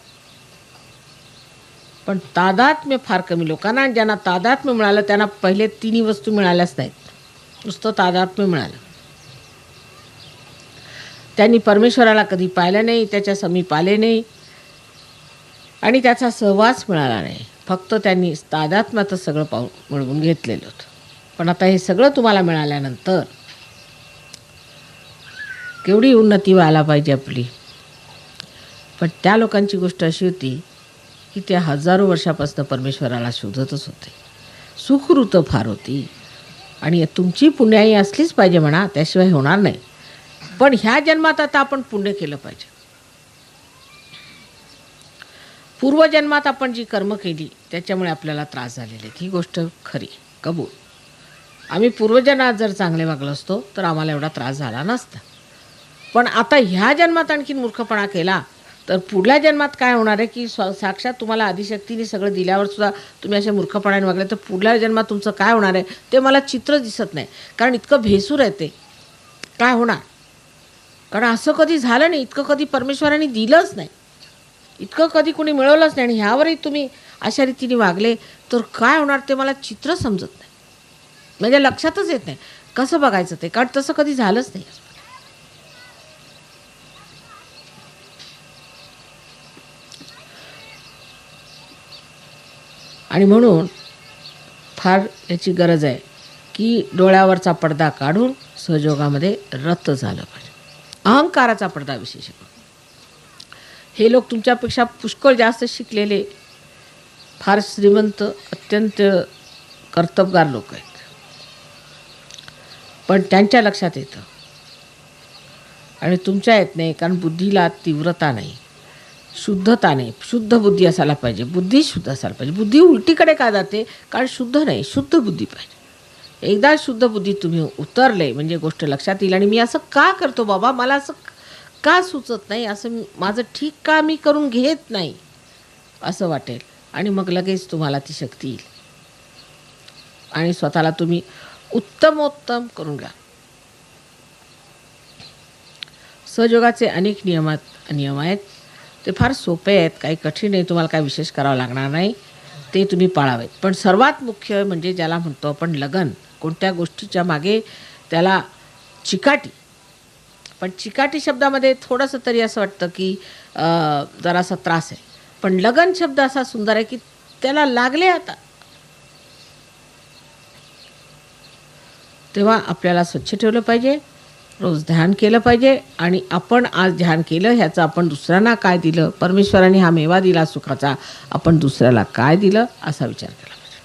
पण तादात्म्य फार कमी लोकांना. ज्यांना तादात्म्य मिळालं त्यांना पहिले तिन्ही वस्तू मिळाल्याच नाहीत, नुसतं तादात्म्य मिळालं. त्यांनी परमेश्वराला कधी पाहिलं नाही, त्याच्या समीप आले नाही आणि त्याचा सहवास मिळाला नाही. फक्त त्यांनी तादात्म्यातच सगळं मिळवून घेतलेलं होतं. पण आता हे सगळं तुम्हाला मिळाल्यानंतर केवढी उन्नती व्हायला पाहिजे आपली. पण त्या लोकांची गोष्ट अशी होती की त्या हजारो वर्षापासून परमेश्वराला शोधतच होते. सुखरूत फार होती आणि तुमची पुण्याई असलीच पाहिजे म्हणा, त्याशिवाय होणार नाही. पण ह्या जन्मात आता आपण पुण्य केलं पाहिजे. पूर्वजन्मात आपण जी कर्म केली त्याच्यामुळे आपल्याला त्रास झालेले आहेत, ही गोष्ट खरी, कबूल. आम्ही पूर्वजन्मात जर चांगले वागलो असतो तर आम्हाला एवढा त्रास झाला नसता. पण आता ह्या जन्मात आणखीन मूर्खपणा केला तर पुढल्या जन्मात काय होणार आहे की साक्षात तुम्हाला आदिशक्तीने सगळं दिल्यावर सुद्धा तुम्ही असे मूर्खपणाने वागले तर पुढल्या जन्मात तुमचं काय होणार आहे ते मला चित्र दिसत नाही. कारण इतकं भेसूर आहे ते. काय होणार? कारण असं कधी झालं नाही, इतकं कधी परमेश्वराने दिलंच नाही, इतकं कधी कोणी मिळवलंच नाही. आणि ह्यावरही तुम्ही अशा रीतीने वागले तर काय होणार ते मला चित्र समजत नाही, म्हणजे लक्षातच येत नाही कसं बघायचं ते. कारण तसं कधी झालंच नाही. आणि म्हणून फार याची गरज आहे की डोळ्यावरचा पडदा काढून सहयोगामध्ये रत झालं पाहिजे. अहंकाराचा पडदा विशेष. हे लोक तुमच्यापेक्षा पुष्कळ जास्त शिकलेले, फार श्रीमंत, अत्यंत कर्तबगार लोक आहेत. पण त्यांच्या लक्षात येतं आणि तुमच्या येत नाही, कारण बुद्धीला तीव्रता नाही, शुद्धता नाही. शुद्ध बुद्धी असायला पाहिजे, बुद्धी शुद्ध असायला पाहिजे. बुद्धी उलटीकडे का जाते? कारण शुद्ध नाही, शुद्ध बुद्धी पाहिजे. एकदा शुद्ध बुद्धी तुम्ही उतरले म्हणजे गोष्ट लक्षात येईल. आणि मी असं का करतो बाबा, मला असं का सुचत नाही, असं माझं ठीक का मी करून घेत नाही असं वाटेल. आणि मग लगेच तुम्हाला ती शक्ती येईल आणि स्वतःला तुम्ही उत्तमोत्तम करून घ्या. सहयोगाचे अनेक नियम आहेत. ते फार सोपे आहेत, काही कठीण नाही, तुम्हाला काही विशेष करावं लागणार नाही, ते तुम्ही पाळावेत. पण सर्वात मुख्य म्हणजे ज्याला म्हणतो आपण लगन, कोणत्या गोष्टीच्या मागे त्याला चिकाटी. पण चिकाटी शब्दामध्ये थोडंसं तरी असं वाटतं की जरासा त्रास आहे. पण लगन शब्द असा सुंदर आहे की त्याला लागले आता. तेव्हा आपल्याला स्वच्छ ठेवलं पाहिजे, रोज ध्यान केलं पाहिजे. आणि आपण आज ध्यान केलं ह्याचं आपण दुसऱ्यांना काय दिलं, परमेश्वराने हा मेवा दिला सुखाचा, आपण दुसऱ्याला काय दिलं असा विचार केला पाहिजे.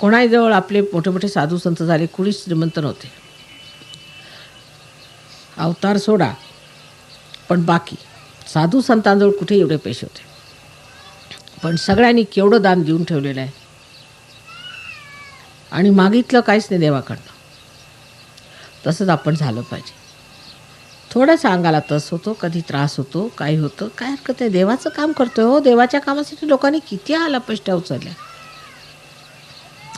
कोणाही जवळ आपले मोठे मोठे साधू संत झाले, कुणी श्रीमंत नव्हते, अवतार सोडा, पण बाकी साधू संतांजवळ कुठे एवढे पैसे होते. पण सगळ्यांनी केवढं दान देऊन ठेवलेलं आहे आणि मागितलं काहीच नाही देवाकडनं. तसंच आपण झालं पाहिजे. थोडंसं अंगाला तस होतो, कधी त्रास होतो, काही होतं, काय हरकत आहे, देवाचं काम करतोय हो. देवाच्या कामासाठी लोकांनी किती आलापेष्टा उचलल्या.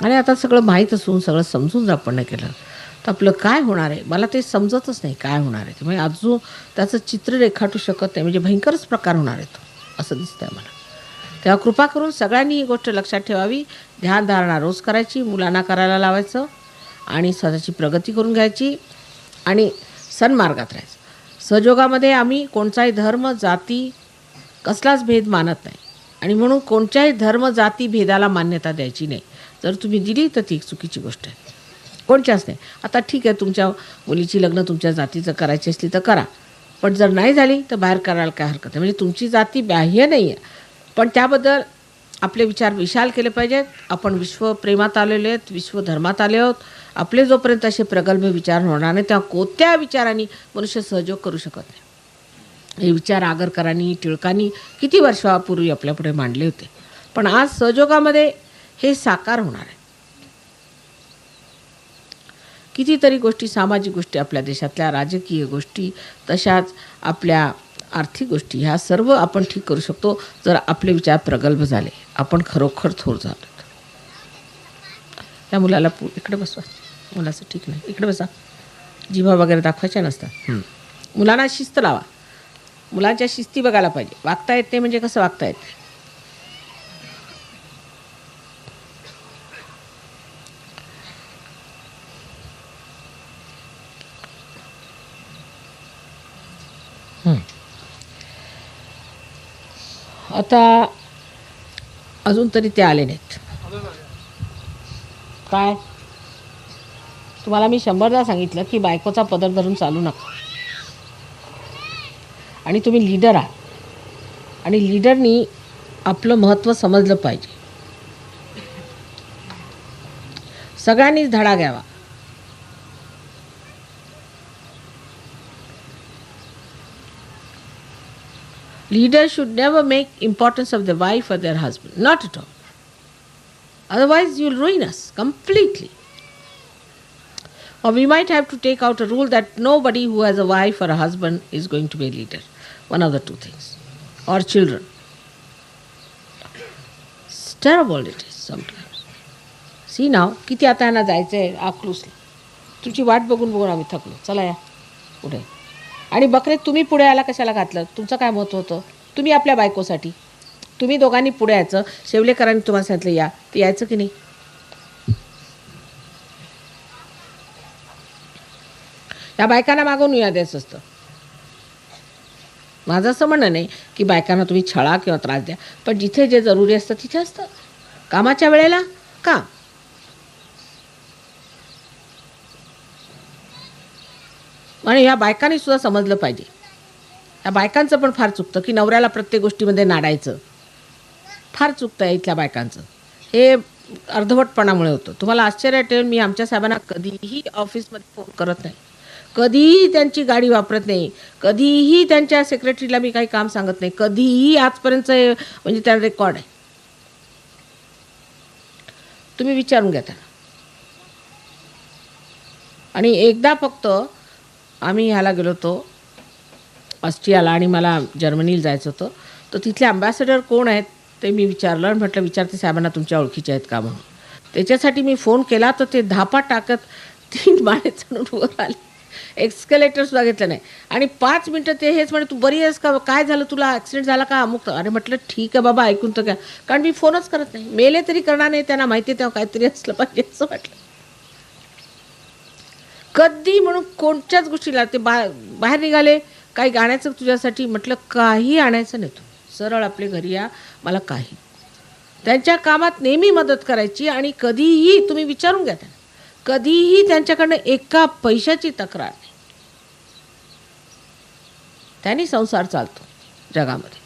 आणि आता सगळं माहीत असून सगळं समजून जर आपण नाही केलं तर आपलं काय होणार आहे मला ते समजतच नाही काय होणार आहे. म्हणजे अजून त्याचं चित्र रेखाटू शकत नाही, म्हणजे भयंकरच प्रकार होणार आहे तो, असं दिसतंय मला. तेव्हा कृपा करून सगळ्यांनी ही गोष्ट लक्षात ठेवावी. ध्यानधारणा रोज करायची, मुलांना करायला लावायचं आणि स्वतःची प्रगती करून घ्यायची आणि सन्मार्गात राहायचं. सहयोगामध्ये आम्ही कोणताही धर्म, जाती, कसलाच भेद मानत नाही आणि म्हणून कोणत्याही धर्म, जाती, भेदाला मान्यता द्यायची नाही. जर तुम्ही दिली तर ती चुकीची गोष्ट आहे, कोणच्याच नाही. आता ठीक आहे, तुमच्या मुलीची लग्न तुमच्या जातीचं करायची असली तर करा, पण जर नाही झाली तर बाहेर करायला काय हरकत आहे. म्हणजे तुमची जाती बाह्य नाही आहे, पण त्याबद्दल आपले विचार विशाल केले पाहिजेत. आपण विश्वप्रेमात आलेले आहेत, विश्वधर्मात आले आहोत. आपले जोपर्यंत असे प्रगल्भ विचार होणार नाही तेव्हा कोणत्या विचारांनी मनुष्य सहयोग करू शकत नाही. हे विचार आगरकरांनी, टिळकांनी किती वर्षापूर्वी आपल्यापुढे मांडले होते. पण आज सहयोगामध्ये हे साकार होणार आहे. कितीतरी गोष्टी, सामाजिक गोष्टी, आपल्या देशातल्या राजकीय गोष्टी, तशाच आपल्या आर्थिक गोष्टी ह्या सर्व आपण ठीक करू शकतो जर आपले विचार प्रगल्भ झाले, आपण खरोखर थोर झालो. त्या मुलाला इकडे बसवा, मुलाचं ठीक नाही, इकडे बसा. जिभा वगैरे दाखवायच्या नसतात. मुलांना शिस्त लावा. मुलांच्या शिस्ती बघायला पाहिजे. वागता येत नाही म्हणजे कसं वागता येत नाही. आता अजून तरी ते आले नाहीत. काय तुम्हाला मी 100दा सांगितलं की बायकोचा पदर धरून चालू नका. आणि तुम्ही लीडर आहात आणि लीडरनी आपलं महत्त्व समजलं पाहिजे. सगळ्यांनीच धडा घ्यावा. Leaders should never make importance of the wife or their husband. Not at all. Otherwise, you'll ruin us completely. Or we might have to take out a rule that nobody who has a wife or a husband is going to be a leader. One of the two things. Or children. It's terrible it is sometimes. See now, किती आता यांना जायचं आहे आखलूसला. तुमची वाट बघून बघून आम्ही थकलो. चला या पुढे. आणि बकरे तुम्ही पुढे यायला कशाला घातलं? तुमचं काय महत्त्व होतं? तुम्ही आपल्या बायकोसाठी. तुम्ही दोघांनी पुढे यायचं. शेवलेकरांनी तुम्हाला सांगितलं या, ते यायचं की नाही? या बायकांना मागून या द्यायचं असतं. माझं असं म्हणणं नाही की बायकांना तुम्ही छळा किंवा त्रास द्या, पण जिथे जे जरुरी असतं तिथे असतं. कामाच्या वेळेला काम. आणि ह्या बायकांनी सुद्धा समजलं पाहिजे. ह्या बायकांचं पण फार चुकतं की नवऱ्याला प्रत्येक गोष्टीमध्ये नाडायचं. फार चुकतं आहे इथल्या बायकांचं. हे अर्धवटपणामुळे होतं. तुम्हाला आश्चर्य वाटेल, मी आमच्या साहेबांना कधीही ऑफिसमध्ये फोन करत नाही, कधीही त्यांची गाडी वापरत नाही, कधीही त्यांच्या सेक्रेटरीला मी काही काम सांगत नाही, कधीही आजपर्यंत. म्हणजे त्या रेकॉर्ड आहे. तुम्ही विचारून घ्या त्यांना. आणि एकदा फक्त आम्ही ह्याला गेलो होतो ऑस्ट्रियाला आणि मला जर्मनीला जायचं होतं. तर तिथले अँबॅसेडर कोण आहेत ते मी विचारलं आणि म्हटलं विचारते साहेबांना तुमच्या ओळखीचे आहेत का म्हणून. त्याच्यासाठी मी फोन केला तर ते धापा टाकत 3 माळे चढून वर आले. एक्स्केलेटरसुद्धा घेतलं नाही. आणि 5 मिनटं ते हेच म्हणे तू बरी आहेस का, काय झालं तुला, ॲक्सिडेंट झाला का, अमुक. अरे म्हटलं ठीक आहे बाबा, ऐकून तर काय. कारण मी फोनच करत नाही. मेले तरी करणार नाही. त्यांना माहिती आहे तेव्हा काहीतरी असलं पाहिजे असं वाटलं. कधी म्हणून कोणत्याच गोष्टीला ते बाहेर निघाले, काही गाण्याचं तुझ्यासाठी. म्हटलं काही आणायचं नाही, तू सरळ आपल्या घरी या, मला काही. त्यांच्या कामात नेहमी मदत करायची. आणि कधीही तुम्ही विचारून घ्या त्यांना, कधीही त्यांच्याकडनं एका पैशाची तक्रार नाही. त्यांनी संसार चालतो जगामध्ये.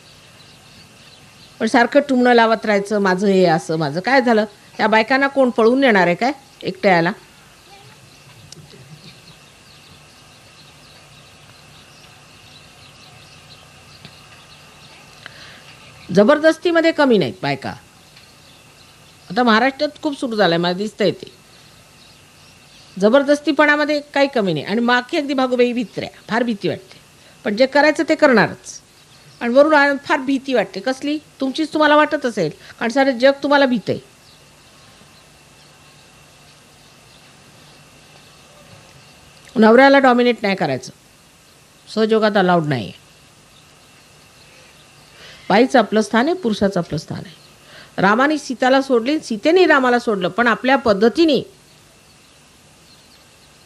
पण सारखं टुमणं लावत राहायचं, माझं हे असं, माझं काय झालं. या बायकांना कोण पळून नेणार आहे काय एकट्या याला? जबरदस्तीमध्ये कमी नाहीत बायका. आता महाराष्ट्रात खूप सुरू झालं आहे, मला दिसतं आहे ते. जबरदस्तीपणामध्ये काही कमी नाही. आणि मागे अगदी भागोबाई भित्र्या, फार भीती वाटते. पण जे करायचं ते करणारच. आणि वरून फार भीती वाटते. कसली? तुमचीच तुम्हाला वाटत असेल, कारण सारं जग तुम्हाला भीत आहे. नवऱ्याला डॉमिनेट नाही करायचं, सहयोगात अलाउड नाही. बाईचं आपलं स्थान आहे, पुरुषाचं आपलं स्थान आहे. रामाने सीताला सोडली, सीतेने रामाला सोडलं, पण आपल्या पद्धतीने.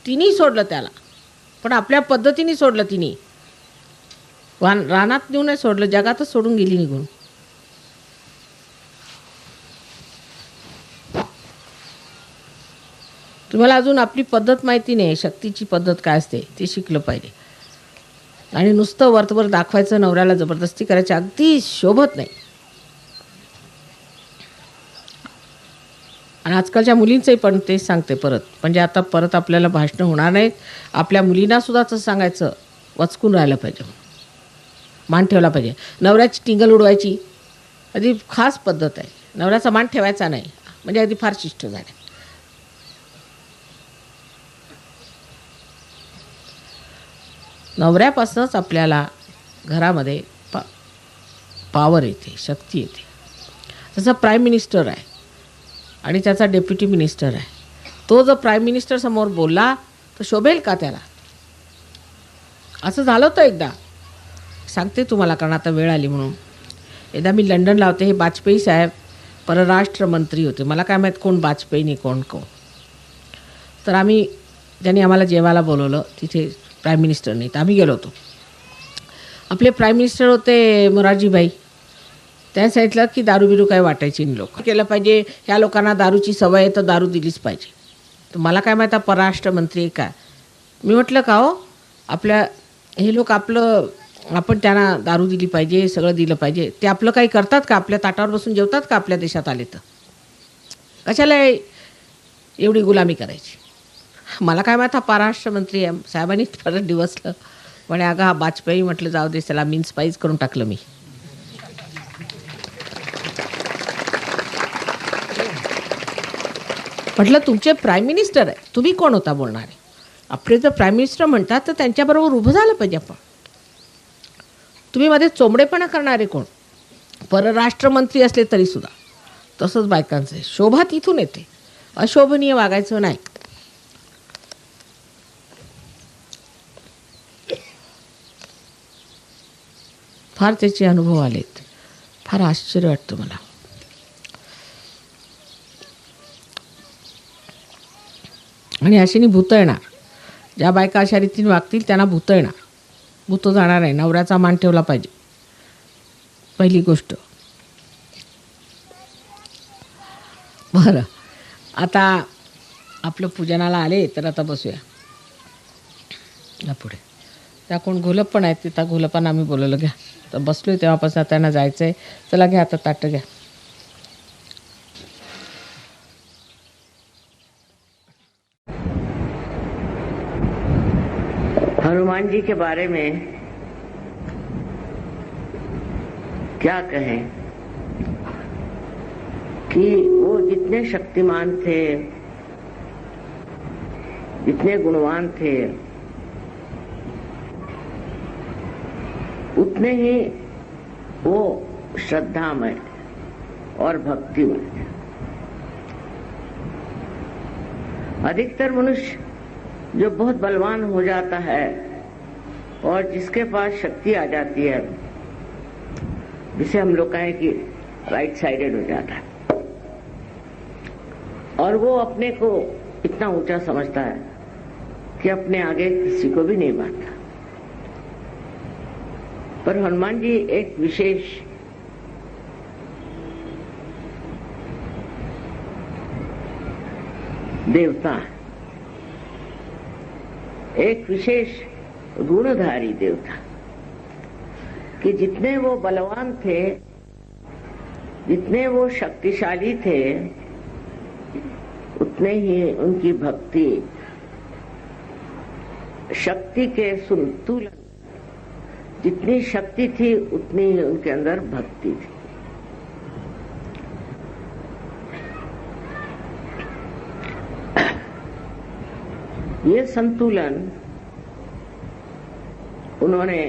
तिने सोडलं त्याला, पण आपल्या पद्धतीने सोडलं तिने. रानात नेऊन नाही सोडलं, जगातच सोडून गेली निघून. तुम्हाला अजून आपली पद्धत माहिती नाही, शक्तीची पद्धत काय असते ते शिकलं पाहिजे. आणि नुसतं वरतवर दाखवायचं, नवऱ्याला जबरदस्ती करायची अगदी शोभत नाही. आणि आजकालच्या मुलींचंही पण तेच सांगते परत. म्हणजे आता परत आपल्याला भाषणं होणार नाहीत. आपल्या मुलींनासुद्धा तसं सांगायचं, वचकून राहिलं पाहिजे, मान ठेवला पाहिजे. नवऱ्याची टिंगल उडवायची अगदी खास पद्धत आहे. नवऱ्याचा मान ठेवायचा नाही, म्हणजे अगदी फार शिष्ट झाले. नवऱ्यापासूनच आपल्याला घरामध्ये पावर येते, शक्ती येते. जसा प्राईम मिनिस्टर आहे आणि त्याचा डेप्युटी मिनिस्टर आहे, तो जर प्राईम मिनिस्टर समोर बोलला तर शोभेल का त्याला? असं झालं होतं एकदा, सांगते तुम्हाला कारण आता वेळ आली म्हणून. एकदा मी लंडनला होते, हे वाजपेयी साहेब परराष्ट्र मंत्री होते. मला काय माहीत कोण वाजपेयी नाही कोण. तर त्यांनी आम्हाला जेवायला बोलवलं तिथे प्राईम मिनिस्टरनी. तर आम्ही गेलो होतो. आपले प्राईम मिनिस्टर होते मोरारजीभाई. त्या सांगितलं की दारू बिरू काय वाटायची नाही, लोक केलं पाहिजे, ह्या लोकांना दारूची सवय आहे तर दारू दिलीच पाहिजे. तर मला काय माहीत परराष्ट्र मंत्री काय. मी म्हटलं का हो, आपल्या हे लोक आपण त्यांना दारू दिली पाहिजे, सगळं दिलं पाहिजे, ते आपलं काही करतात का? आपल्या ताटावर बसून जेवतात का आपल्या देशात आले तर? कशाला एवढी गुलामी करायची? मला काय माहीत हा परराष्ट्र मंत्री आहे. साहेबांनी परत दिवसलं म्हणे अगं हा वाजपेयी. म्हटलं जाऊ दे, त्याला मीन्स पाईज करून टाकलं मी. म्हटलं तुमचे प्राईम मिनिस्टर आहे, तुम्ही कोण होता बोलणारे? आपले जर प्राईम मिनिस्टर म्हणतात तर त्यांच्याबरोबर उभं झालं पाहिजे आपण. तुम्ही मध्ये चोंबडेपणा करणारे कोण? परराष्ट्रमंत्री असले तरीसुद्धा. तसंच बायकांचं आहे, शोभा तिथून येते, अशोभनीय वागायचं नाही. फार त्याचे अनुभव आलेत, फार आश्चर्य वाटतं मला. आणि अशाने भूत येणार. ज्या बायका अशा रीतीने वागतील त्यांना भूत येणार. भूत जाणार आहे. नवऱ्याचा मान ठेवला पाहिजे, पहिली गोष्ट. बरं, आता आपलं पूजनाला आले तर आता बसूया या पुढे. त्या कोण घोलप पण आहेत, त्या घोलपांना आम्ही बोलवलं. घ्या. तर बसलोय तेव्हापासून त्यांना जायचं आहे. चला घ्या आता ताटं घ्या. हनुमान जी के बारे में क्या कहें कि वो जितने शक्तिमान थे, जितने गुणवान थे, उतने ही वो श्रद्धामय और भक्तिमय थे. अधिकतर मनुष्य जो बहुत बलवान हो जाता है और जिसके पास शक्ति आ जाती है, जिसे हम लोग कहें कि राइट साइडेड हो जाता है, और वो अपने को इतना ऊंचा समझता है कि अपने आगे किसी को भी नहीं मानता. पर हनुमान जी एक विशेष देवता है, एक विशेष गुणधारी देवता, कि जितने वो बलवान थे, जितने वो शक्तिशाली थे, उतने ही उनकी भक्ति, शक्ति के संतुलन, जितनी शक्ति थी उतनी ही उनके अंदर भक्ति थी. ये संतुलन उन्होंने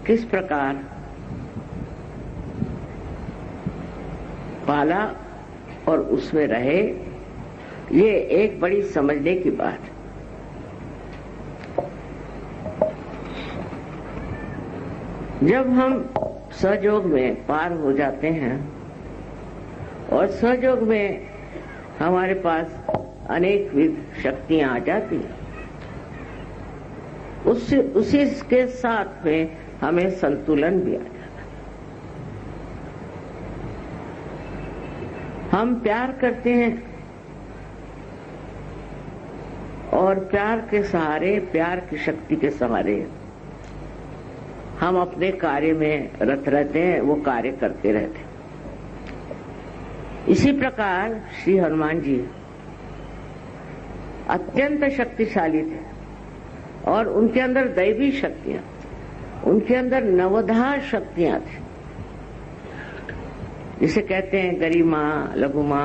किस प्रकार पाला और उसमें रहे, ये एक बड़ी समझने की बात. जब हम सहयोग में पार हो जाते हैं और सहयोग में हमारे पास अनेक विध शक्तियां आ जाती हैं, उसी के साथ में हमें संतुलन भी आ जाता. हम प्यार करते हैं और प्यार के सहारे, प्यार की शक्ति के सहारे हम अपने कार्य में रत रहते हैं, वो कार्य करते रहते हैं. इसी प्रकार श्री हनुमान जी अत्यंत शक्तिशाली थे और उनके अंदर दैवी शक्तियां, उनके अंदर नवधा शक्तियां थी, जिसे कहते हैं गरिमा, लघुमा.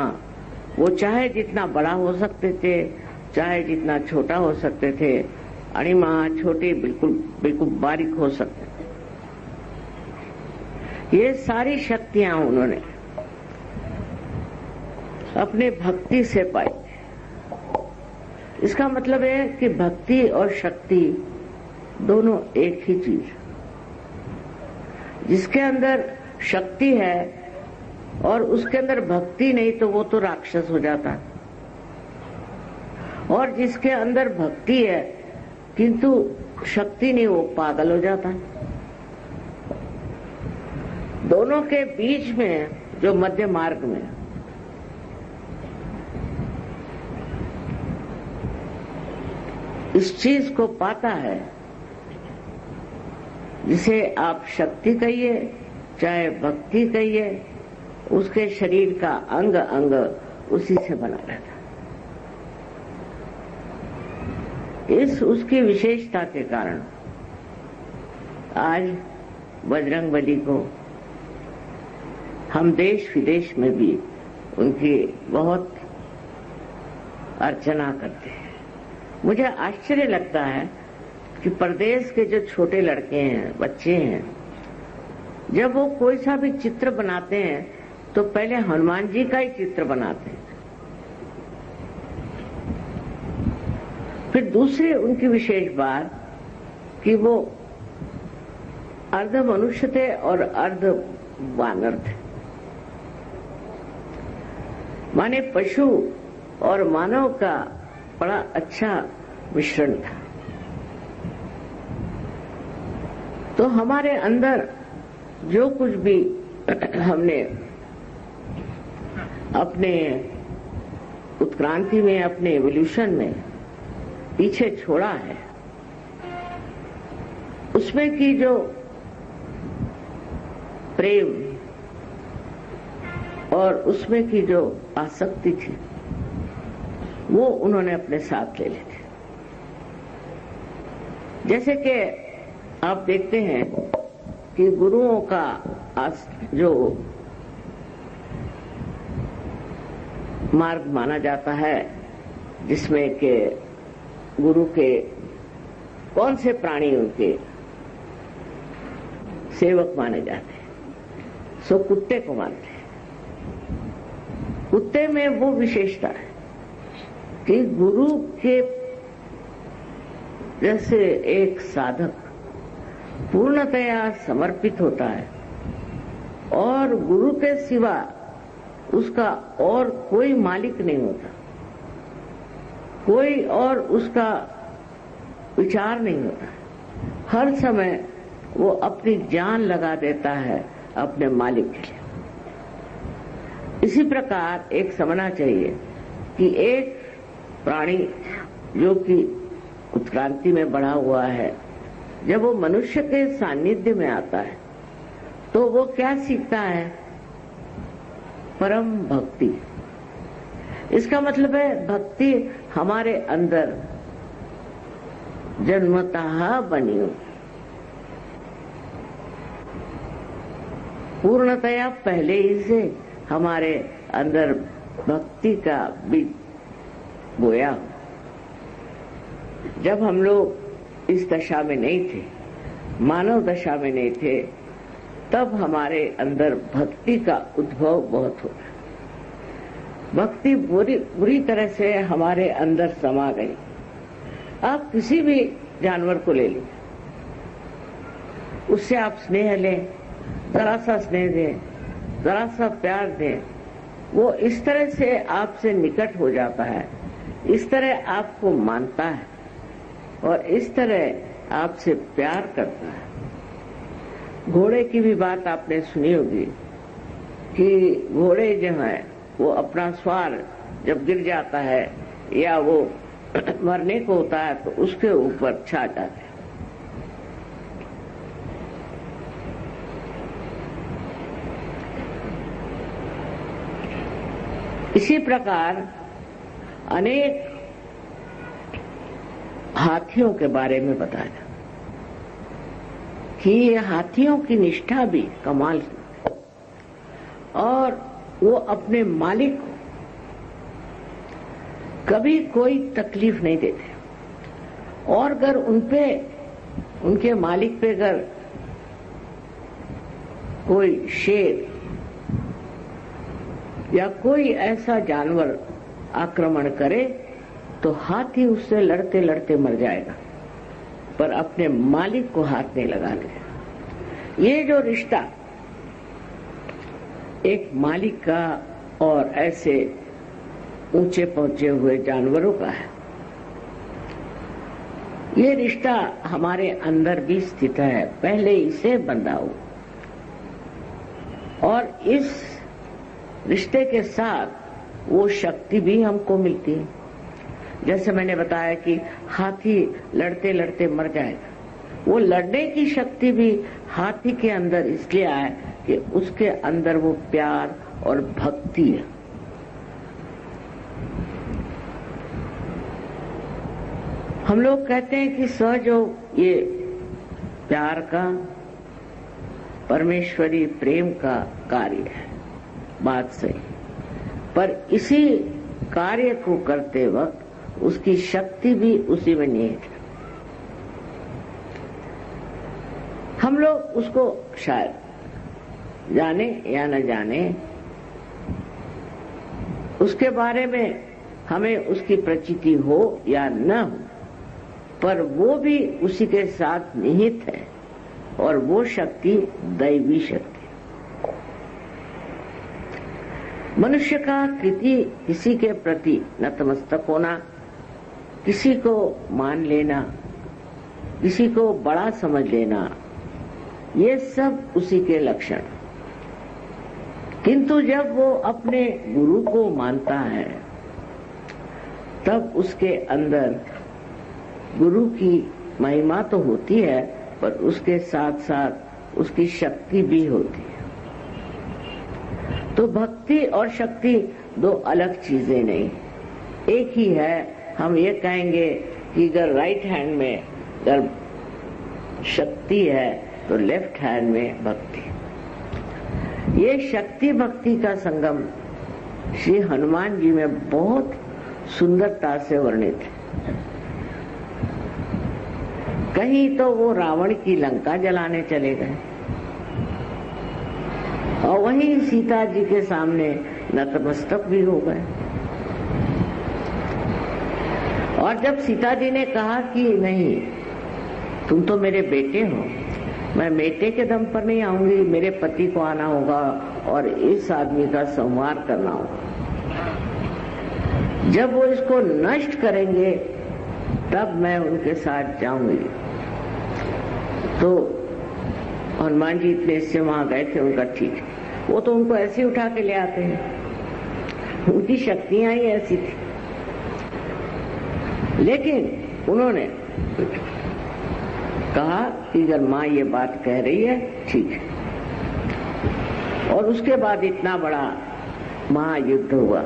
वो चाहे जितना बड़ा हो सकते थे, चाहे जितना छोटा हो सकते थे. अणिमा, छोटे, बिल्कुल बिल्कुल बारीक हो सकते थे. ये सारी शक्तियां उन्होंने अपने भक्ति से पाई। इसका मतलब है कि भक्ति और शक्ति दोनों एक ही चीज। जिसके अंदर शक्ति है और उसके अंदर भक्ति नहीं तो वो तो राक्षस हो जाता है, और जिसके अंदर भक्ति है किंतु शक्ति नहीं वो पागल हो जाता है। दोनों के बीच में जो मध्य मार्ग में इस चीज को पाता है, जिसे आप शक्ति कहिए चाहे भक्ति कहिए, उसके शरीर का अंग अंग उसी से बना रहता है। इस उसकी विशेषता के कारण आज बजरंगबली को हम देश विदेश में भी उनकी बहुत अर्चना करते हैं। मुझे आश्चर्य लगता है कि प्रदेश के जो छोटे लड़के हैं, बच्चे हैं, जब वो कोई सा भी चित्र बनाते हैं तो पहले हनुमान जी का ही चित्र बनाते हैं। फिर दूसरी उनकी विशेष बात कि वो अर्ध मनुष्य थे और अर्ध वानर थे, माने पशु और मानव का बड़ा अच्छा मिश्रण था। तो हमारे अंदर जो कुछ भी हमने अपने उत्क्रांति में, अपने एवोल्यूशन में पीछे छोड़ा है, उसमें की जो प्रेम और उसमें की जो आसक्ति थी वो उन्होंने अपने साथ ले ली थी। जैसे कि आप देखते हैं कि गुरुओं का जो मार्ग माना जाता है, जिसमें के गुरु के कौन से प्राणी उनके सेवक माने जाते हैं, सो कुत्ते को मानते हैं। कुत्ते में वो विशेषता है कि गुरु के जैसे एक साधक पूर्णतया समर्पित होता है और गुरु के सिवा उसका और कोई मालिक नहीं होता, कोई और उसका विचार नहीं होता। हर समय वो अपनी जान लगा देता है अपने मालिक के लिए। इसी प्रकार एक समझना चाहिए कि एक प्राणी जो कि उत्क्रांति में बढ़ा हुआ है, जब वो मनुष्य के सानिध्य में आता है तो वो क्या सीखता है? परम भक्ति। इसका मतलब है भक्ति हमारे अंदर जन्मतः बनी हो, पूर्णतया पहले ही से हमारे अंदर भक्ति का बीज बोया। जब हम लोग इस दशा में नहीं थे, मानव दशा में नहीं थे, तब हमारे अंदर भक्ति का उद्भव बहुत हो गया। भक्ति बुरी तरह से हमारे अंदर समा गई। आप किसी भी जानवर को ले लीजिए, उससे आप स्नेह लें, जरा सा स्नेह दें, जरा सा प्यार दें, वो इस तरह से आपसे निकट हो जाता है, इस तरह आपको मानता है और इस तरह आपसे प्यार करता है। घोड़े की भी बात आपने सुनी होगी कि घोड़े जो है वो अपना सवार जब गिर जाता है या वो मरने को होता है तो उसके ऊपर छा जाते हैं। इसी प्रकार अनेक हाथियों के बारे में बताया कि ये हाथियों की निष्ठा भी कमाल की, और वो अपने मालिक को कभी कोई तकलीफ नहीं देते, और अगर उनके मालिक पे अगर कोई शेर या कोई ऐसा जानवर आक्रमण करे तो हाथी उससे लड़ते लड़ते मर जाएगा, पर अपने मालिक को हाथ नहीं लगाने। ये जो रिश्ता एक मालिक का और ऐसे ऊंचे पहुंचे हुए जानवरों का है, ये रिश्ता हमारे अंदर भी स्थित है, पहले इसे बंधाओ। और इस रिश्ते के साथ वो शक्ति भी हमको मिलती है। जैसे मैंने बताया कि हाथी लड़ते लड़ते मर जाएगा, वो लड़ने की शक्ति भी हाथी के अंदर इसलिए आए कि उसके अंदर वो प्यार और भक्ति है। हम लोग कहते हैं कि सहयोग ये प्यार का, परमेश्वरी प्रेम का कार्य है, बात सही, पर इसी कार्य को करते वक्त उसकी शक्ति भी उसी में निहित है। हम लोग उसको शायद जाने या न जाने, उसके बारे में हमें उसकी प्रचिति हो या न हो, पर वो भी उसी के साथ निहित है और वो शक्ति दैवी शक्ति। मनुष्य का किसी के प्रति नतमस्तक होना, किसी को मान लेना, किसी को बड़ा समझ लेना, ये सब उसी के लक्षण। किंतु जब वो अपने गुरु को मानता है तब उसके अंदर गुरु की महिमा तो होती है, पर उसके साथ साथ उसकी शक्ति भी होती है। तो भक्ति और शक्ति दो अलग चीजें नहीं, एक ही है। हम ये कहेंगे कि अगर राइट हैंड में अगर शक्ति है तो लेफ्ट हैंड में भक्ति। ये शक्ति भक्ति का संगम श्री हनुमान जी में बहुत सुंदरता से वर्णित है। कहीं तो वो रावण की लंका जलाने चले गए और वहीं सीता जी के सामने नतमस्तक भी हो गए। और जब सीता जी ने कहा कि नहीं, तुम तो मेरे बेटे हो, मैं बेटे के दम पर नहीं आऊंगी, मेरे पति को आना होगा और इस आदमी का संहार करना होगा। जब वो इसको नष्ट करेंगे तब मैं उनके साथ जाऊंगी। तो हनुमान जी इतने से वहां गए थे, उनका ठीक है, वो तो उनको ऐसे उठा के ले आते हैं, उनकी शक्तियां ही ऐसी थी। लेकिन उन्होंने कहा कि अगर माँ ये बात कह रही है ठीक है। और उसके बाद इतना बड़ा महायुद्ध हुआ,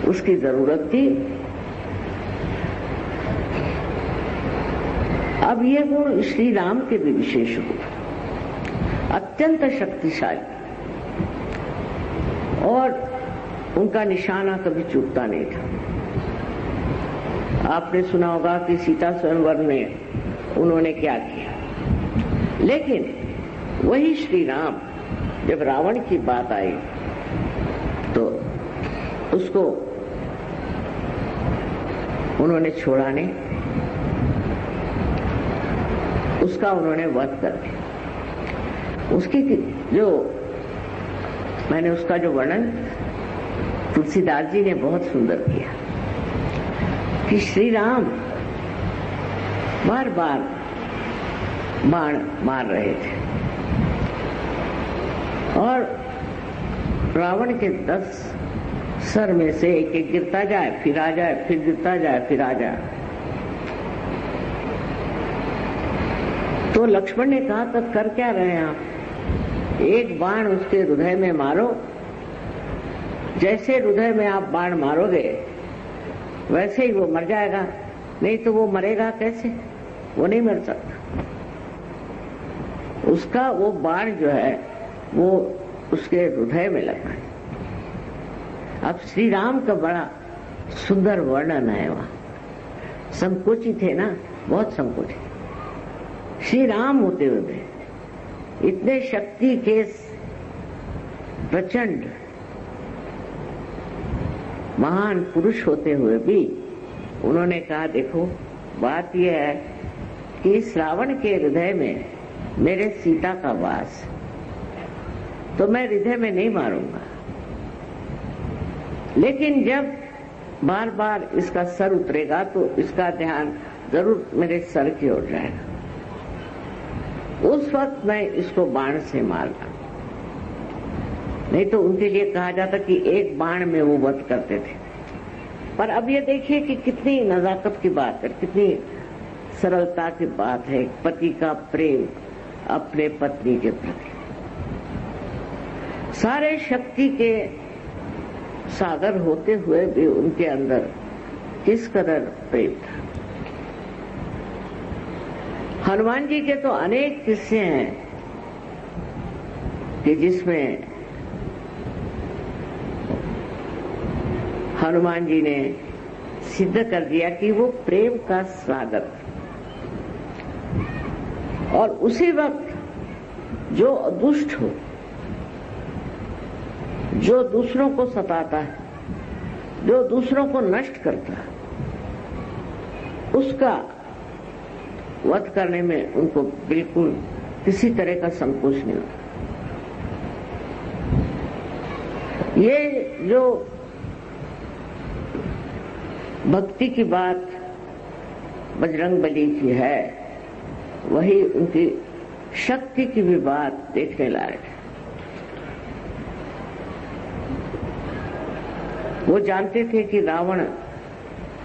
उसकी जरूरत थी। अब ये गुण श्री राम के भी विशेष गुण, अत्यंत शक्तिशाली, और उनका निशाना कभी चूकता नहीं था। आपने सुना होगा कि सीता स्वयंवर में उन्होंने क्या किया। लेकिन वही श्री राम जब रावण की बात आई तो उसको उन्होंने छोड़ा नहीं, उसका उन्होंने वध कर दिया। उसकी जो मैंने उसका जो वर्णन तुलसीदास जी ने बहुत सुंदर किया कि श्री राम बार बार बाण मार रहे थे और रावण के 10 सर में से एक एक गिरता जाए, फिर आ जाए, फिर गिरता जाए, फिर आ जाए। तो लक्ष्मण ने कहा, तब कर क्या रहे हैं आप? एक बाण उसके हृदय में मारो, जैसे हृदय में आप बाण मारोगे वैसे ही वो मर जाएगा, नहीं तो वो मरेगा कैसे? वो नहीं मर सकता। उसका वो बाण जो है वो उसके हृदय में लगा है। अब श्री राम का बड़ा सुंदर वर्णन है वहां। संकोचित है ना, बहुत संकोचित। श्री राम होते हुए इतने शक्ति के प्रचंड महान पुरुष होते हुए भी उन्होंने कहा, देखो बात यह है कि इस रावण के हृदय में मेरे सीता का वास, तो मैं हृदय में नहीं मारूंगा, लेकिन जब बार बार इसका सर उतरेगा तो इसका ध्यान जरूर मेरे सर की ओर जाएगा, उस वक्त मैं इसको बाण से मारना। नहीं तो उनके लिए कहा जाता कि एक बाण में वो वध करते थे। पर अब ये देखिए कि कितनी नजाकत की बात है, कितनी सरलता की बात है, पति का प्रेम अपने पत्नी के प्रति। सारे शक्ति के सागर होते हुए भी उनके अंदर किस कदर प्रेम था। हनुमान जी के तो अनेक किस्से हैं कि जिसमें हनुमान जी ने सिद्ध कर दिया कि वो प्रेम का सागर, और उसी वक्त जो दुष्ट हो, जो दूसरों को सताता है, जो दूसरों को नष्ट करता है, उसका वध करने में उनको बिल्कुल किसी तरह का संकोच नहीं होता। ये जो भक्ति की बात बजरंगबली की है, वही उनकी शक्ति की भी बात देखने लायक है। वो जानते थे कि रावण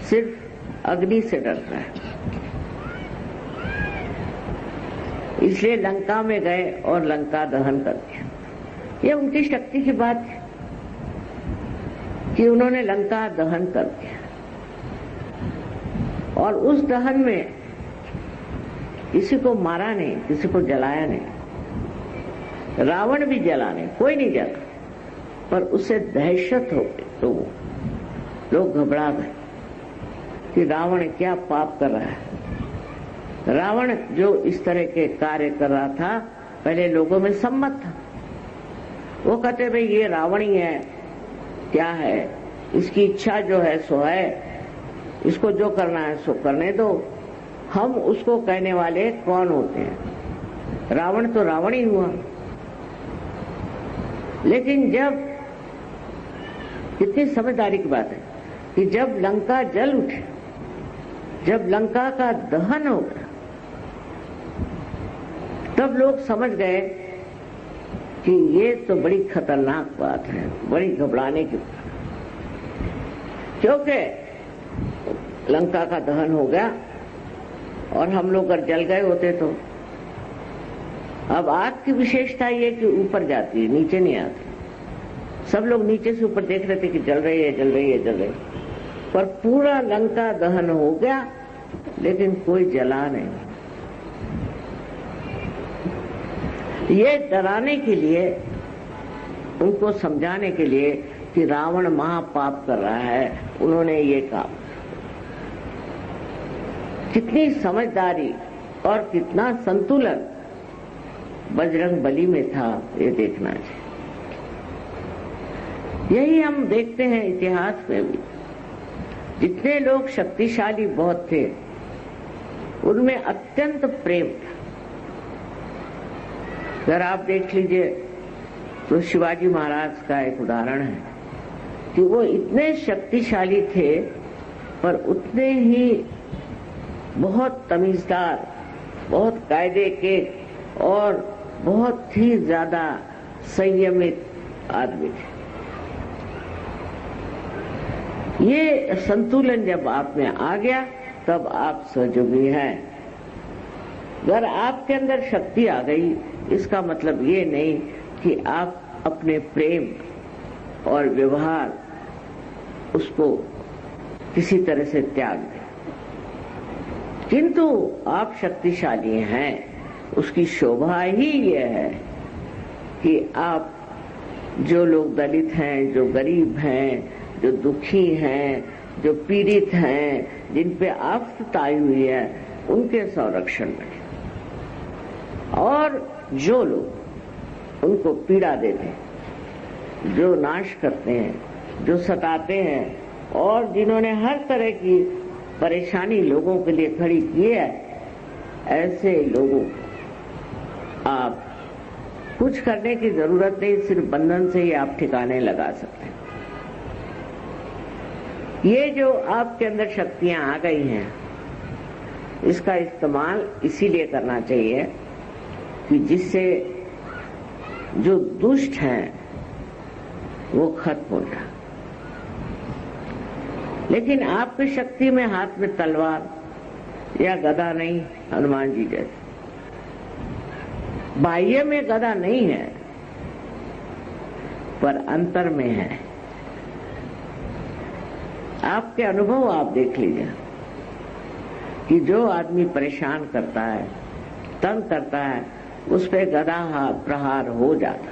सिर्फ अग्नि से डरता है, इसलिए लंका में गए और लंका दहन कर दिया। ये उनकी शक्ति की बात है कि उन्होंने लंका दहन कर दिया, और उस दहन में किसी को मारा नहीं, किसी को जलाया नहीं, रावण भी जला नहीं, कोई नहीं जला, पर उससे दहशत हो गई। तो लोग घबरा गए कि रावण क्या पाप कर रहा है। रावण जो इस तरह के कार्य कर रहा था, पहले लोगों में सम्मत था। वो कहते भाई ये रावण ही है, क्या है, इसकी इच्छा जो है सो है, इसको जो करना है सो करने दो, हम उसको कहने वाले कौन होते हैं, रावण तो रावण ही हुआ। लेकिन जब, कितनी समझदारी की बात है कि जब लंका जल उठे, जब लंका का दहन हो गया, तब लोग समझ गए कि ये तो बड़ी खतरनाक बात है, बड़ी घबराने की बात, क्योंकि लंका का दहन हो गया और हम लोग अगर जल गए होते तो। अब आग की विशेषता ये कि ऊपर जाती है, नीचे नहीं आती। सब लोग नीचे से ऊपर देख रहे थे कि जल रही है, जल रही है, जल रही है, पर पूरा लंका दहन हो गया, लेकिन कोई जला नहीं। ये डराने के लिए, उनको समझाने के लिए कि रावण महापाप कर रहा है, उन्होंने ये कहा। कितनी समझदारी और कितना संतुलन बजरंगबली में था, ये देखना चाहिए। यही हम देखते हैं इतिहास में भी, जितने लोग शक्तिशाली बहुत थे, उनमें अत्यंत प्रेम था। अगर आप देख लीजिए तो शिवाजी महाराज का एक उदाहरण है कि वो इतने शक्तिशाली थे, पर उतने ही बहुत तमीजदार, बहुत कायदे के और बहुत ही ज्यादा संयमित आदमी थे। ये संतुलन जब आप में आ गया, तब आप सहयोगी हैं। अगर आपके अंदर शक्ति आ गई, इसका मतलब ये नहीं कि आप अपने प्रेम और व्यवहार उसको किसी तरह से त्याग दें, किंतु आप शक्तिशाली हैं। उसकी शोभा ही यह है कि आप, जो लोग दलित हैं, जो गरीब हैं, जो दुखी हैं, जो पीड़ित हैं, जिन पे आफत आई हुई है, उनके संरक्षण में। और जो लोग उनको पीड़ा देते हैं, जो नाश करते हैं, जो सताते हैं और जिन्होंने हर तरह की परेशानी लोगों के लिए खड़ी की है, ऐसे लोगों आप कुछ करने की जरूरत नहीं, सिर्फ बंधन से ही आप ठिकाने लगा सकते हैं। ये जो आपके अंदर शक्तियां आ गई हैं, इसका इस्तेमाल इसीलिए करना चाहिए कि जिससे जो दुष्ट हैं वो खत्म हो जाए। लेकिन आपकी शक्ति में हाथ में तलवार या गदा नहीं, हनुमान जी जैसे बाह्य में गदा नहीं है, पर अंतर में है। आपके अनुभव आप देख लीजिए कि जो आदमी परेशान करता है, तंग करता है, उस पे गदा प्रहार हो जाता,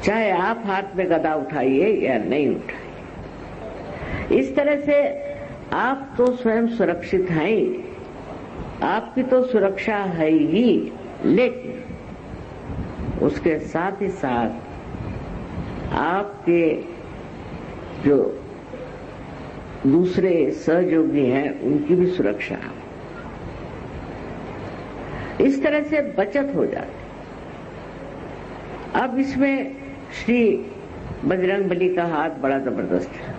चाहे आप हाथ में गदा उठाइए या नहीं उठाइए। इस तरह से आप तो स्वयं सुरक्षित हैं ही, आपकी तो सुरक्षा है ही, लेकिन उसके साथ ही साथ आपके जो दूसरे सहयोगी हैं उनकी भी सुरक्षा है। इस तरह से बचत हो जाती। अब इसमें श्री बजरंगबली का हाथ बड़ा जबरदस्त है।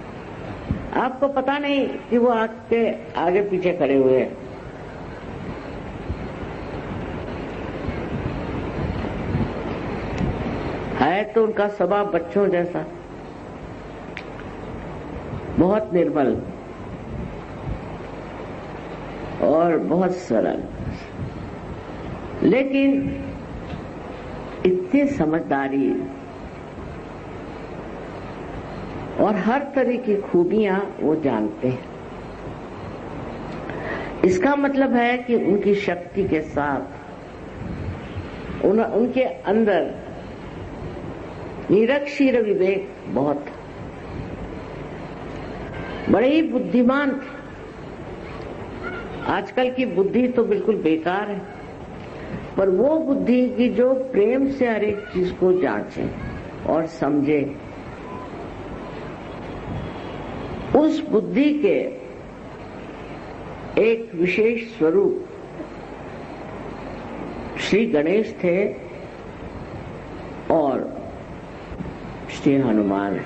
आपको पता नहीं कि वो आपके आगे पीछे खड़े हुए हैं। है तो उनका स्वभाव बच्चों जैसा, बहुत निर्मल और बहुत सरल, लेकिन इतनी समझदारी और हर तरह की खूबियां वो जानते हैं। इसका मतलब है कि उनकी शक्ति के साथ उनके अंदर निरक्षीर विवेक बहुत था, बड़े ही बुद्धिमान थे। आजकल की बुद्धि तो बिल्कुल बेकार है, पर वो बुद्धि की जो प्रेम से हर एक चीज को जांचे और समझे, उस बुद्धि के एक विशेष स्वरूप श्री गणेश थे और श्री हनुमान।